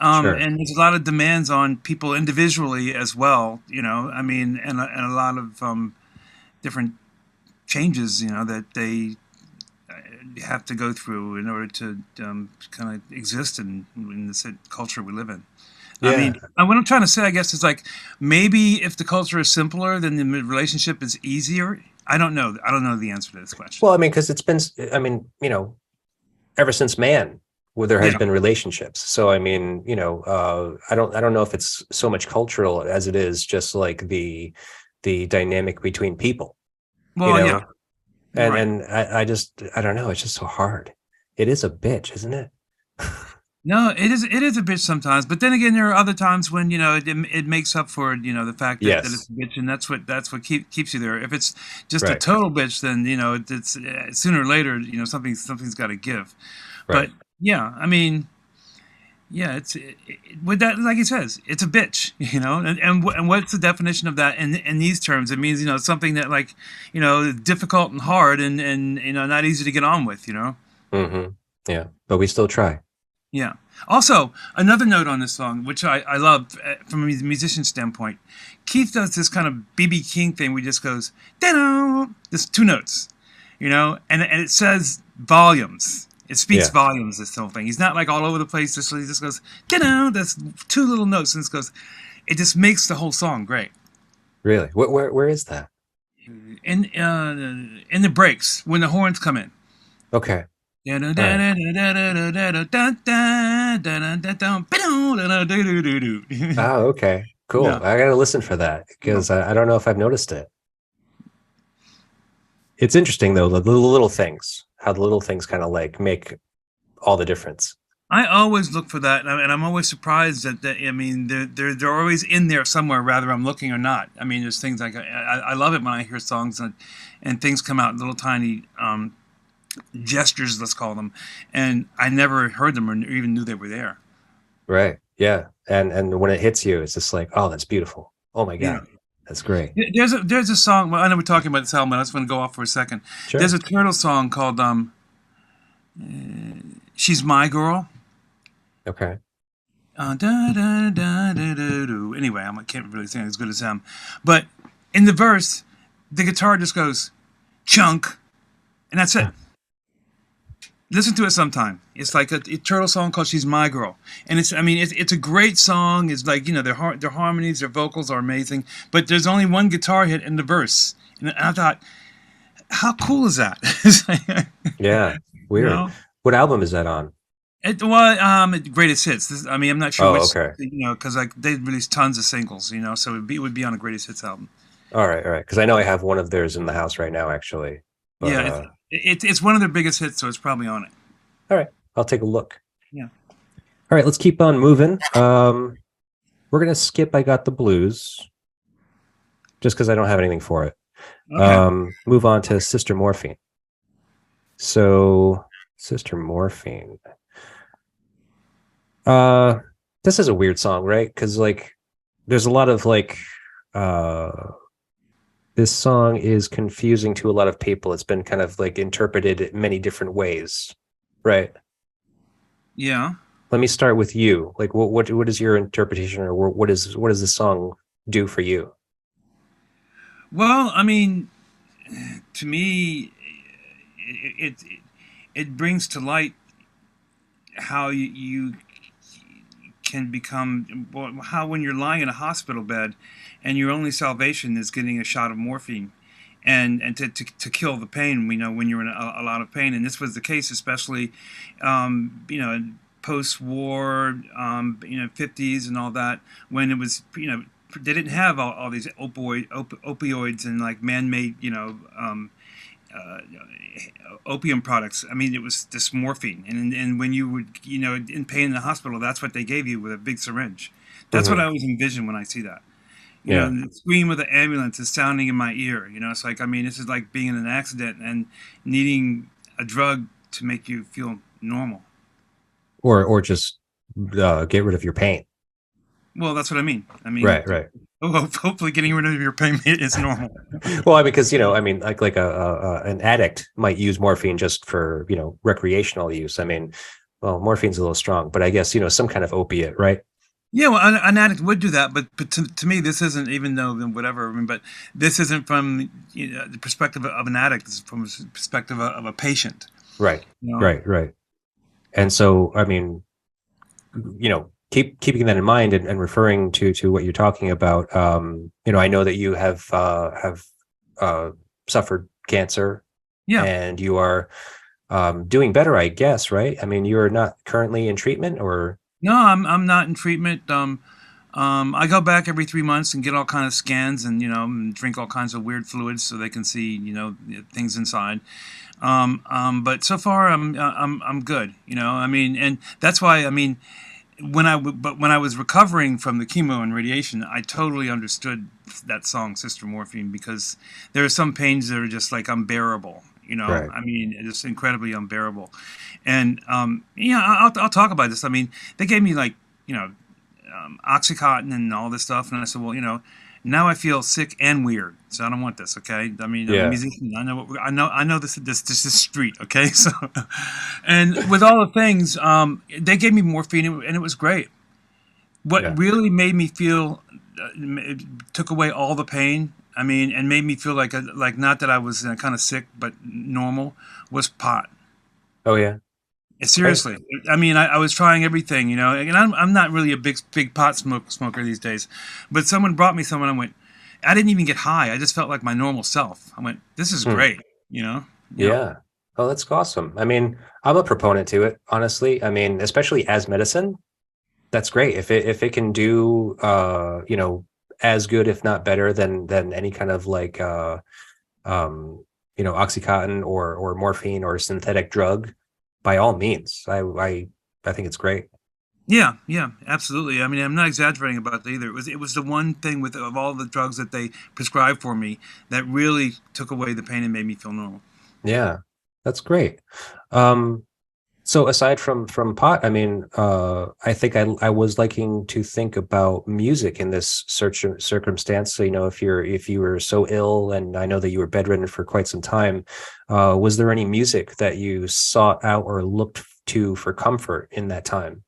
sure. And there's a lot of demands on people individually as well. I mean, and a lot of different changes, that they have to go through in order to kind of exist in this culture we live in. Yeah. I mean, what I'm trying to say, I guess, is like, maybe if the culture is simpler, then the relationship is easier. I don't know. I don't know the answer to this question. Well, I mean, because it's been, I mean, ever since man where there has been relationships. So I mean, I don't know if it's so much cultural as it is just like the dynamic between people. Well, and I don't know, it's just so hard. It is a bitch, isn't it? No, it is. It is a bitch sometimes, but then again, there are other times when it makes up for the fact that it's a bitch, and that's what keeps you there. If it's just a total bitch, then it's sooner or later something's got to give. Right. But yeah, I mean, yeah, with that, like he says, it's a bitch, and what's the definition of that in these terms? It means something that like difficult and hard and not easy to get on with. Mm-hmm. Yeah, but we still try. Yeah. Also, another note on this song, which I love from a musician standpoint, Keith does this kind of B.B. King thing where he just goes, there's 2 notes, and it says volumes. It speaks volumes, this whole thing. He's not like all over the place. He just goes, there's 2 little notes, and it just makes the whole song great. Really? Where is that? In the breaks, when the horns come in. Okay. Ah, okay, cool. Yeah. I gotta listen for that because I don't know if I've noticed it. It's interesting though, the little things, how the little things kind of like make all the difference. I always look for that, and I'm always surprised that I mean, they're always in there somewhere, whether I'm looking or not. I mean, there's things like I love it when I hear songs and things come out, little tiny gestures, let's call them, and I never heard them or even knew they were there. Right. Yeah. And when it hits you, it's just like, oh, that's beautiful. Oh my God. Yeah. That's great. There's a song. Well, I know we're talking about this album, but I just want to go off for a second. Sure. There's a Turtle song called "She's My Girl." Okay. Anyway, I can't really sing as good as him, but in the verse, the guitar just goes chunk, and that's it. Listen to it sometime. It's like a Turtle song called "She's My Girl," and it's a great song. It's like their harmonies, their vocals are amazing, but there's only one guitar hit in the verse, and I thought, how cool is that? Yeah, weird. What album is that on? Greatest Hits. I'm not sure which. Okay. Because they released tons of singles. So it would be on a Greatest Hits album. All right. Because I know I have one of theirs in the house right now, actually. But, yeah, it's one of their biggest hits, so it's probably on it. All right, I'll take a look. Yeah. All right, let's keep on moving. We're gonna skip "I Got the Blues," just because I don't have anything for it. Okay. Move on to "Sister Morphine." So, "Sister Morphine." This is a weird song, right? Because like, there's a lot of like. This song is confusing to a lot of people. It's been kind of like interpreted in many different ways, right? Yeah. Let me start with you. Like, what is your interpretation, or what does the song do for you? Well, I mean, to me, it brings to light how you can become, how when you're lying in a hospital bed and your only salvation is getting a shot of morphine and to kill the pain, when you're in a lot of pain. And this was the case, especially, post-war, 50s and all that, when it was, they didn't have all these opioids and like man-made, opium products. I mean, it was this morphine, and when you would, in pain in the hospital, that's what they gave you with a big syringe. That's what I always envision when I see that. You know, the scream of the ambulance is sounding in my ear. It's like, this is like being in an accident and needing a drug to make you feel normal, or just get rid of your pain. Well, that's what I mean. Right. Hopefully, getting rid of your pain is normal. Well, because like an addict might use morphine just for recreational use. Morphine's a little strong, but I guess some kind of opiate, right? Yeah, well, an addict would do that, but to me, this isn't, even though whatever. But this isn't from the perspective of an addict. This is from the perspective of a patient. Right. Right. And so, keeping that in mind and referring to what you're talking about, I know that you have suffered cancer, and you are doing better, I guess, right? I mean, you're not currently in treatment, or No, I'm not in treatment. I go back every 3 months and get all kind of scans, and and drink all kinds of weird fluids so they can see things inside. But so far I'm good. I mean, and that's why, I mean, when I was recovering from the chemo and radiation, I totally understood that song Sister Morphine, because there are some pains that are just like unbearable. right? I mean, it's incredibly unbearable. And I'll talk about this. I mean, they gave me like Oxycontin and all this stuff, and I said, well, now I feel sick and weird, so I don't want this. Okay, I mean, I'm a Yeah, musician. I know this is street. Okay, so and with all the things, they gave me morphine, and it was great. yeah. What really made me feel, it took away all the pain. I mean, and made me feel like not that I was kind of sick, but normal, was pot. Oh yeah, I, Seriously, I mean, I was trying everything, and I'm not really a big pot smoker these days, but someone brought me some, and I went, I didn't even get high. I just felt like my normal self. I went, this is hmm, great, you know? Yeah. yeah. Oh, that's awesome. I mean, I'm a proponent to it, honestly. I mean, especially as medicine, that's great. If it can do, as good, if not better than any kind of like, OxyContin or morphine or synthetic drug, by all means. I think it's great. Yeah, yeah, absolutely. I mean, I'm not exaggerating about that either. It was the one thing of all the drugs that they prescribed for me that really took away the pain and made me feel normal. Yeah, that's great. Um, so aside from pot, I mean, I think I was liking to think about music in this circumstance. So, if you were so ill, and I know that you were bedridden for quite some time, was there any music that you sought out or looked to for comfort in that time?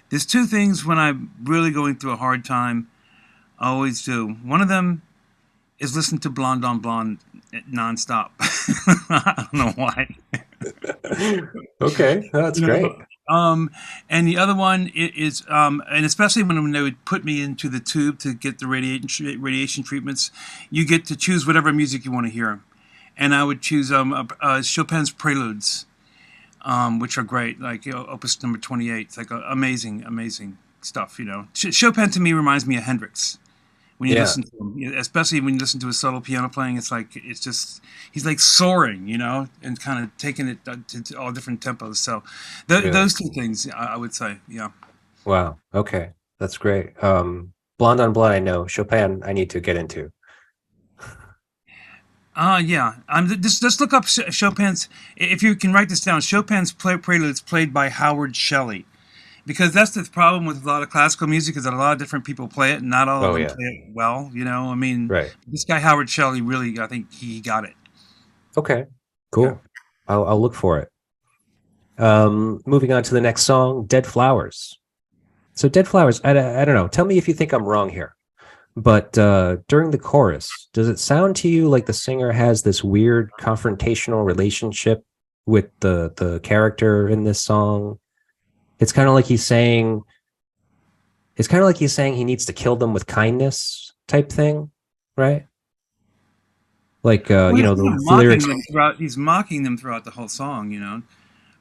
There's two things when I'm really going through a hard time, I always do. One of them is listen to Blonde on Blonde nonstop. I don't know why. Okay, that's You great. know, um, and the other one is, and especially when they would put me into the tube to get the radiation treatments, you get to choose whatever music you want to hear, and I would choose Chopin's Preludes, which are great, like Opus number 28. It's like amazing, amazing stuff. Chopin to me reminds me of Hendrix. When you Yeah, listen to him, especially when you listen to his solo piano playing, it's just he's like soaring, and kind of taking it to all different tempos. So really. those two things, I would say, yeah. Wow. Okay, that's great. Blonde on Blonde, I know. Chopin, I need to get into. Yeah. Just look up Chopin's. If you can write this down, Chopin's Preludes played by Howard Shelley, because that's the problem with a lot of classical music, is that a lot of different people play it, and not all of Oh them yeah, play it well. I mean, right. this guy Howard Shelley really, I think he got it. Okay, Yeah. cool. I'll look for it. Moving on to the next song, Dead Flowers. So Dead Flowers, I don't know. Tell me if you think I'm wrong here. But during the chorus, does it sound to you like the singer has this weird confrontational relationship with the character in this song? It's kind of like he's saying he needs to kill them with kindness type thing, right? Like Well, he's kind of the mocking lyrics. them throughout. He's mocking them throughout the whole song.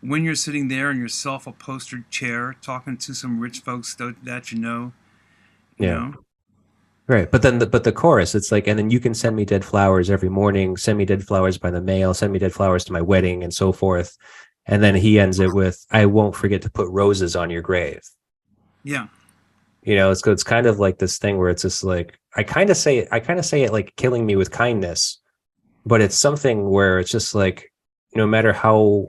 When you're sitting there in your self-upholstered chair, talking to some rich folks that you know. You Yeah. know. Right. But then the chorus, it's like, and then you can send me dead flowers every morning, send me dead flowers by the mail, send me dead flowers to my wedding, and so forth. And then he ends it with, I won't forget to put roses on your grave. Yeah. It's kind of like this thing where it's just like, I kind of say it like killing me with kindness, but it's something where it's just like, no matter how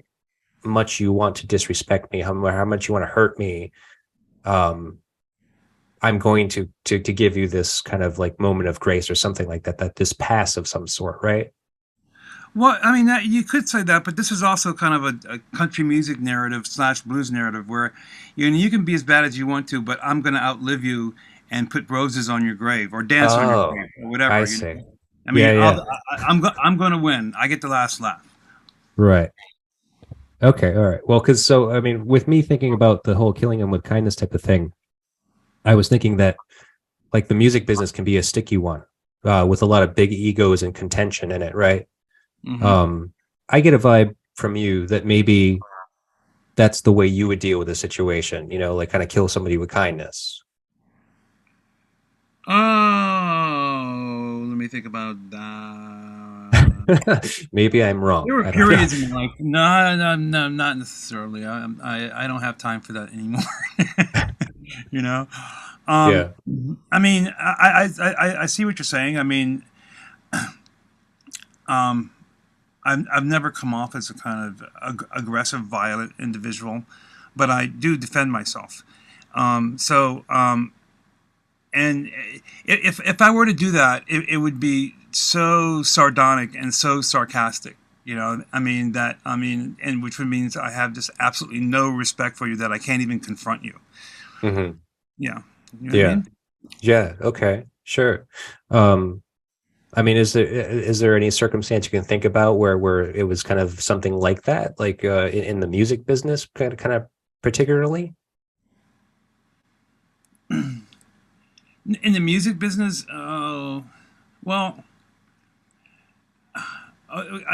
much you want to disrespect me, how much you want to hurt me, um, I'm going to give you this kind of like moment of grace or something like that this pass of some sort, right? Well, I mean, you could say that, but this is also kind of a country music narrative / blues narrative where you can be as bad as you want to, but I'm going to outlive you and put roses on your grave or dance on your Oh, grave or I whatever. see. I Yeah, mean, yeah. I'm going to win. I get the last laugh. Right. Okay, all right. Well, because so I mean, with me thinking about the whole killing him with kindness type of thing, I was thinking that like the music business can be a sticky one, with a lot of big egos and contention in it, right? Hmm. Um, I get a vibe from you that maybe that's the way you would deal with a situation, like kind of kill somebody with kindness? Oh, let me think about that. Maybe I'm wrong. There were I don't know. periods in my life. No, no, no, not necessarily. I don't have time for that anymore. You know. Yeah. I mean, I see what you're saying. I mean, um, I've never come off as a kind of aggressive, violent individual, but I do defend myself. And if I were to do that, it would be so sardonic and so sarcastic. And which would means I have just absolutely no respect for you, that I can't even confront you. Mm-hmm. Yeah, you know what I Yeah. mean? Yeah. Okay. Sure. I mean, is there any circumstance you can think about where it was kind of something like that, like in the music business, kind of particularly? In the music business, oh, well,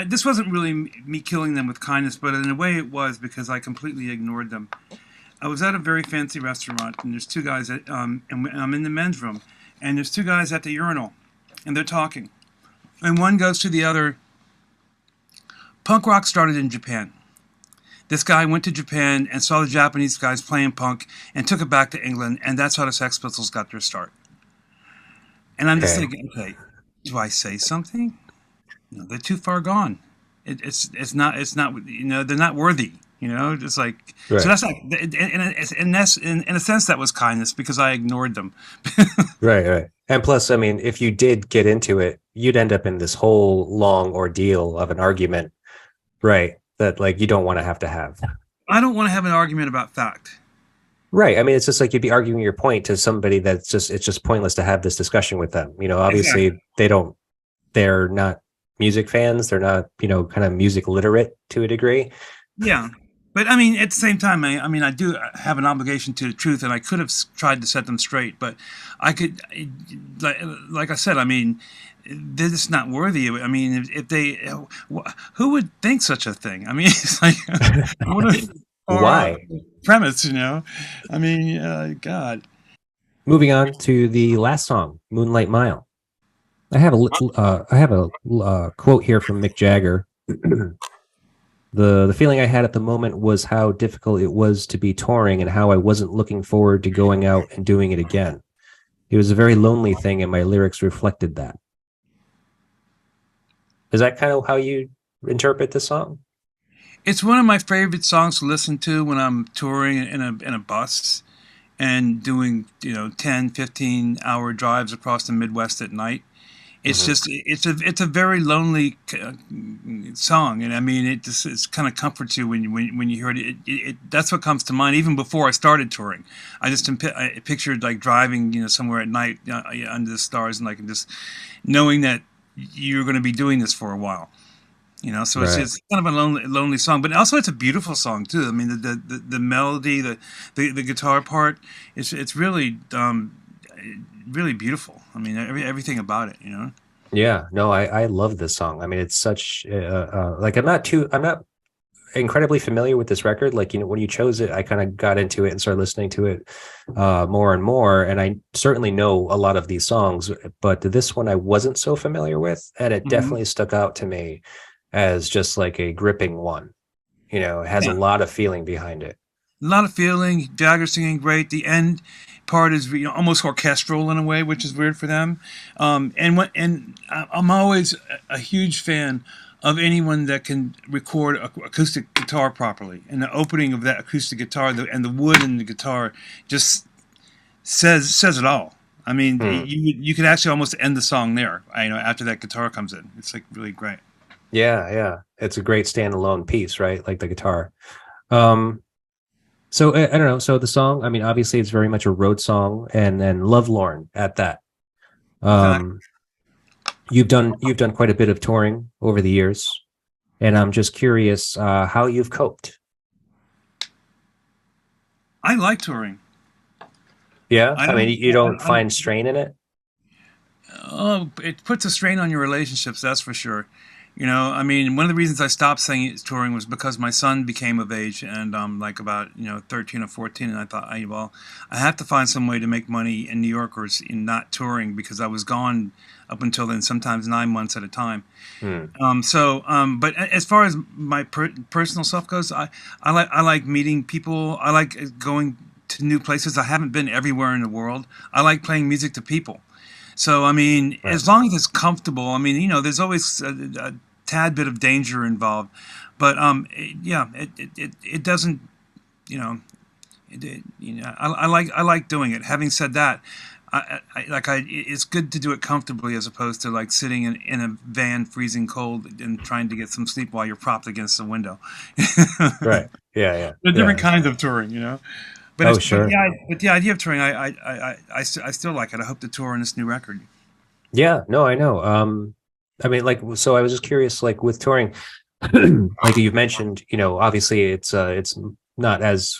this wasn't really me killing them with kindness, but in a way it was, because I completely ignored them. I was at a very fancy restaurant, and there's two guys and I'm in the men's room, and there's two guys at the urinal, and they're talking, and one goes to the other. Punk rock started in Japan. This guy went to Japan and saw the Japanese guys playing punk and took it back to England, and that's how the Sex Pistols got their start. And I'm just Okay. thinking, okay, do I say something? No, they're too far gone. It's not they're not worthy. Just like, so Right. that's like in a sense that was kindness, because I ignored them. Right. Right. And plus, I mean, if you did get into it, you'd end up in this whole long ordeal of an argument, right? That like you don't want to have. I don't want to have an argument about fact. Right. I mean, it's just like you'd be arguing your point to somebody it's just pointless to have this discussion with them. Exactly. Obviously they're not music fans. They're not, kind of music literate to a degree. Yeah. But I mean, at the same time, I do have an obligation to the truth, and I could have tried to set them straight, but I could, like I said, I mean, they're just not worthy of it. I mean, if they, who would think such a thing? I mean, it's like, what a far Why? premise, I mean, God. Moving on to the last song, Moonlight Mile. I have a quote here from Mick Jagger. The feeling I had at the moment was how difficult it was to be touring and how I wasn't looking forward to going out and doing it again. It was a very lonely thing, and my lyrics reflected that. Is that kind of how you interpret the song? It's one of my favorite songs to listen to when I'm touring in a bus and doing, 10, 15-hour drives across the Midwest at night. It's Mm-hmm. just it's a very lonely song, and I mean it's kind of comforts you when you hear it. That's what comes to mind even before I started touring. I pictured like driving somewhere at night under the stars, and like just knowing that you're going to be doing this for a while. So it's Right. just kind of a lonely song, but also it's a beautiful song too. I mean the melody, the guitar part, it's really really beautiful. I mean, everything about it. Yeah. No, I love this song. I mean, it's such like I'm not incredibly familiar with this record. Like, when you chose it, I kind of got into it and started listening to it more and more. And I certainly know a lot of these songs, but this one I wasn't so familiar with, and it Hmm. definitely stuck out to me as just like a gripping one. It has a Yeah, lot of feeling behind it. a lot of feeling. Jagger singing great. The end part is almost orchestral in a way, which is weird for them. I'm always a huge fan of anyone that can record acoustic guitar properly. And the opening of that acoustic guitar and the wood in the guitar just says it all. I mean, Hmm. you could actually almost end the song there. After that guitar comes in, it's like really great. Yeah, yeah. It's a great standalone piece, right? Like the guitar. Um, so I don't know. So the song, I mean, obviously it's very much a road song and then lovelorn at that. Exactly. Um, you've done quite a bit of touring over the years, and I'm just curious how you've coped. I like touring. Yeah, I I mean, don't. you don't find strain in it. Oh, it puts a strain on your relationships, that's for sure. You know, I mean, one of the reasons I stopped touring was because my son became of age, and like about 13 or 14, and I thought, well, I have to find some way to make money in New York or in not touring, because I was gone up until then, sometimes 9 months at a time. But as far as my personal stuff goes, I like meeting people. I like going to new places. I haven't been everywhere in the world. I like playing music to people. So, I mean, as long as it's comfortable, I mean, there's always a tad bit of danger involved. But, it doesn't, I like doing it. Having said that, it's good to do it comfortably as opposed to like sitting in a van freezing cold and trying to get some sleep while you're propped against the window. Right. Yeah. There are different kinds of touring. But sure. But the idea of touring, I still like it. I hope to tour on this new record. Yeah, no, I know. I mean, like, so I was just curious, like with touring, like you've mentioned, obviously it's not as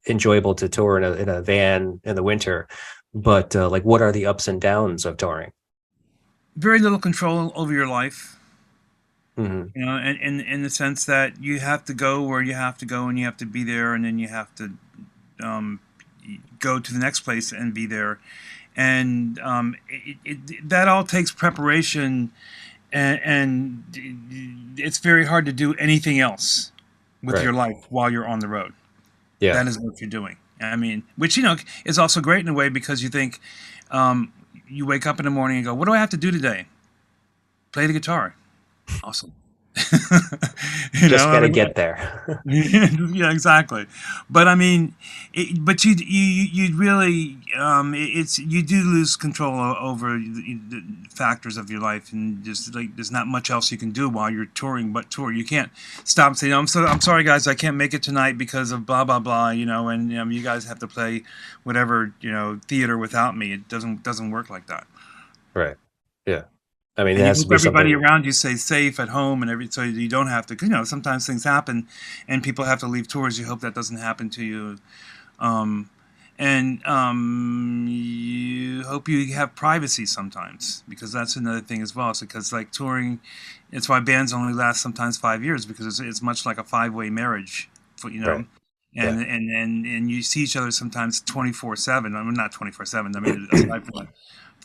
enjoyable to tour in a van in the winter, but like, what are the ups and downs of touring? Very little control over your life. Mm-hmm. And in the sense that you have to go where you have to go, and you have to be there, and then you have to go to the next place and be there, and that all takes preparation, and it's very hard to do anything else with your life while you're on the road. Yeah, that is what you're doing. I mean, which is also great in a way, because you think you wake up in the morning and go, "What do I have to do today? Play the guitar." Awesome. Just gotta get there. Yeah, exactly. But I mean, but you really you do lose control over the factors of your life, and just like there's not much else you can do while you're touring but tour. You can't stop and say, "I'm sorry guys, I can't make it tonight because of blah blah blah," and you guys have to play whatever theater without me. It doesn't work like that. Right. Yeah. I mean, and you hope everybody around you stays safe at home, and so you don't have to. Because sometimes things happen, and people have to leave tours. You hope that doesn't happen to you, you hope you have privacy sometimes, because that's another thing as well. So, because like touring, it's why bands only last sometimes 5 years, because it's much like a 5-way marriage, Right. And you see each other sometimes 24/7. I mean, not 24/7. I mean, aside from like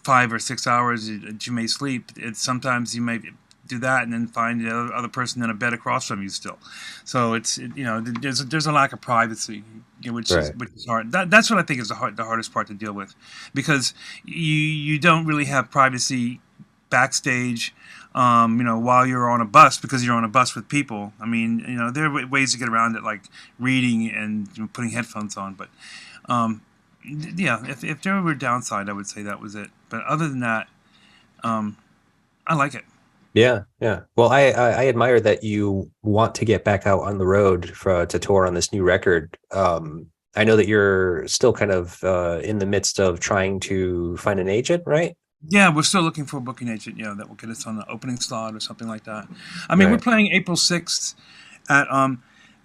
5 or 6 hours that you may sleep, sometimes you may do that and then find the other person in a bed across from you still. So there's a lack of privacy, which is hard. That's what I think is the hardest part to deal with, because you don't really have privacy backstage. While you're on a bus, because you're on a bus with people. I mean, there are ways to get around it, like reading and putting headphones on, but. Yeah, if there were a downside, I would say that was it. But other than that, I like it. Yeah. Well, I admire that you want to get back out on the road to tour on this new record. I know that you're still kind of in the midst of trying to find an agent, right? Yeah, we're still looking for a booking agent, that will get us on the opening slot or something like that. I mean, we're playing April 6th at a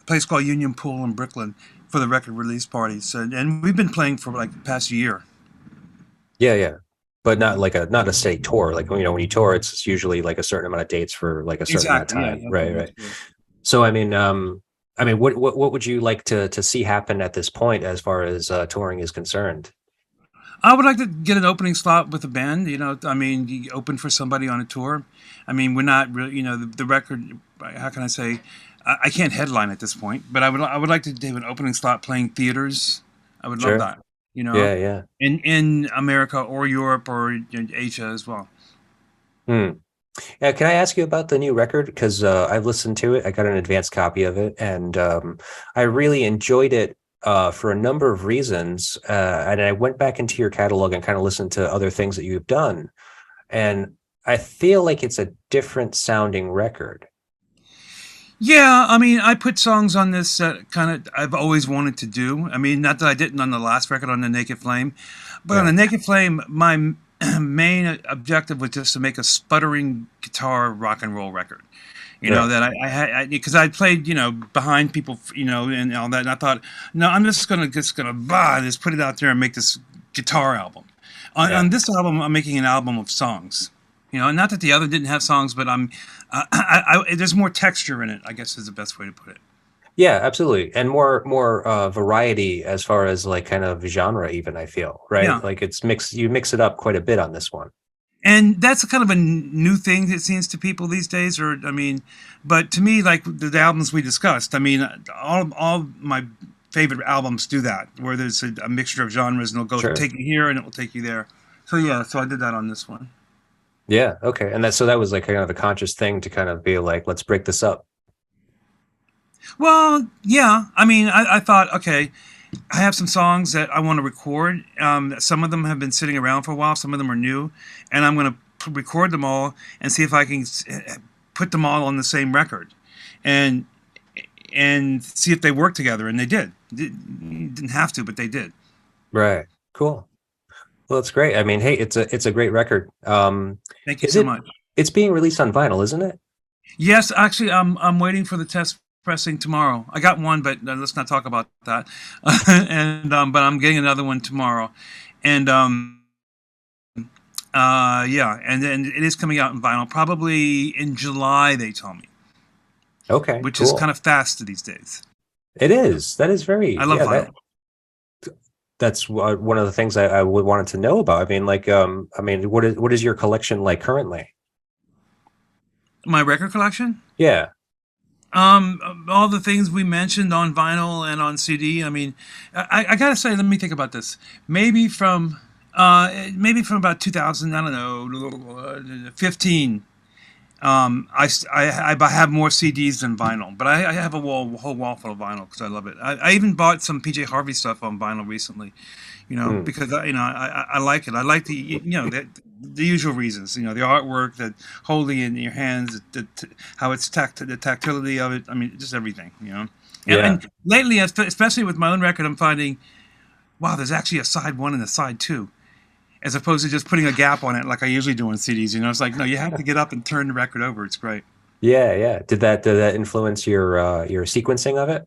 place called Union Pool in Brooklyn for the record release parties, and we've been playing for like the past year. Yeah, but not not a steady tour. Like when you tour, it's usually like a certain amount of dates for like a certain amount of time. Yeah, right. So I mean, what would you like to see happen at this point as far as touring is concerned? I would like to get an opening slot with a band. I mean, you open for somebody on a tour. I mean, we're not really, the record. How can I say? I can't headline at this point, but I would like to have an opening slot playing theaters. I would love that. Yeah. In America or Europe or Asia as well. Yeah, can I ask you about the new record? Because I've listened to it. I got an advanced copy of it, and I really enjoyed it for a number of reasons. And I went back into your catalog and kind of listened to other things that you've done, and I feel like it's a different sounding record. Yeah, I mean, I put songs on this I've always wanted to do. I mean, not that I didn't on the last record, on the Naked Flame, but on the Naked Flame, my main objective was just to make a sputtering guitar rock and roll record. That I had, because I played, behind people, and all that, and I thought, no, I'm just gonna just put it out there and make this guitar album. On this album, I'm making an album of songs. You know, not that the other didn't have songs, but there's more texture in it, I guess is the best way to put it. Yeah, absolutely, and more variety as far as like kind of genre, even I feel right. Yeah. Like it's mixed. You mix it up quite a bit on this one. And that's kind of a new thing, it seems, to people these days. Or, I mean, but to me, like the albums we discussed, I mean, all my favorite albums do that, where there's a mixture of genres, and it'll go take you here and it will take you there. So yeah, so I did that on this one. Yeah. Okay. And that was like kind of a conscious thing to kind of be like, let's break this up. Well, yeah. I mean, I thought, okay, I have some songs that I want to record. Some of them have been sitting around for a while. Some of them are new, and I'm going to record them all and see if I can put them all on the same record, and see if they work together. And they did. Didn't have to, but they did. Right. Cool. Well, that's great. I mean, hey, it's a great record. Thank you so much. It's being released on vinyl, isn't it? Yes, actually, I'm waiting for the test pressing tomorrow. I got one, but let's not talk about that. And but I'm getting another one tomorrow, and yeah, and then it is coming out in vinyl probably in July. They told me. Okay, which cool. is kind of fast these days. It is. That is very. I love vinyl. That's one of the things I would wanted to know about. I mean, like, I mean, what is your collection like currently? My record collection? Yeah. All the things we mentioned on vinyl and on CD. I mean, I gotta say, let me think about this. Maybe from about 2000, I don't know, 15. I have more CDs than vinyl, but I have a whole wall full of vinyl because I love it. I even bought some PJ Harvey stuff on vinyl recently, you know, because I like it. I like the usual reasons, you know, the artwork, that holding it in your hands, how it's the tactility of it. I mean, just everything, you know. And lately, especially with my own record, I'm finding, wow, there's actually a side 1 and a side 2. As opposed to just putting a gap on it like I usually do on CDs, you know, it's like, no, you have to get up and turn the record over. It's great. Yeah, yeah. Did that influence your sequencing of it?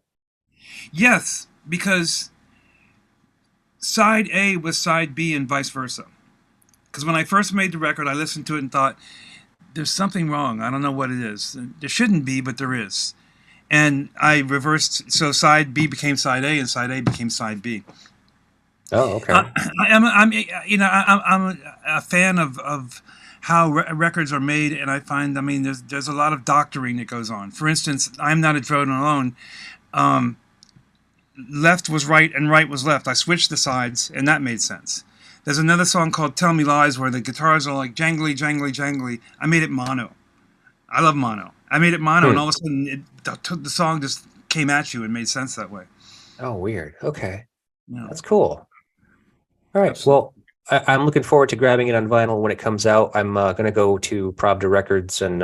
Yes, because side A was side B and vice versa. Because when I first made the record, I listened to it and thought, there's something wrong. I don't know what it is. There shouldn't be, but there is. And I reversed, so side B became side A and side A became side B. Oh, okay. I'm a fan of how records are made, and I find, I mean, there's a lot of doctoring that goes on. For instance, I'm Not a Drone Alone. Left was right and right was left. I switched the sides, and that made sense. There's another song called Tell Me Lies where the guitars are like jangly, jangly, jangly. I made it mono. I love mono. I made it mono, and all of a sudden the song just came at you and made sense that way. Oh, weird. Okay. Yeah. That's cool. All right. Well, I'm looking forward to grabbing it on vinyl when it comes out. I'm going to go to Pravda Records and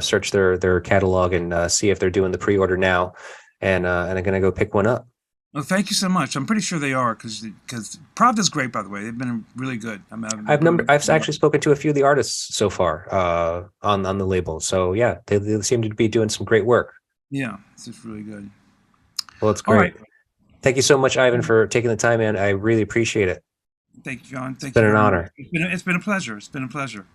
search their catalog and see if they're doing the pre-order now, and I'm going to go pick one up. Well, thank you so much. I'm pretty sure they are because Pravda's great, by the way. They've been really good. I've actually spoken to a few of the artists so far on the label. So yeah, they seem to be doing some great work. Yeah, it's just really good. Well, it's great. All right. Thank you so much, Ivan, for taking the time, man. I really appreciate it. Thank you, John. It's been an honor. It's been a pleasure. It's been a pleasure.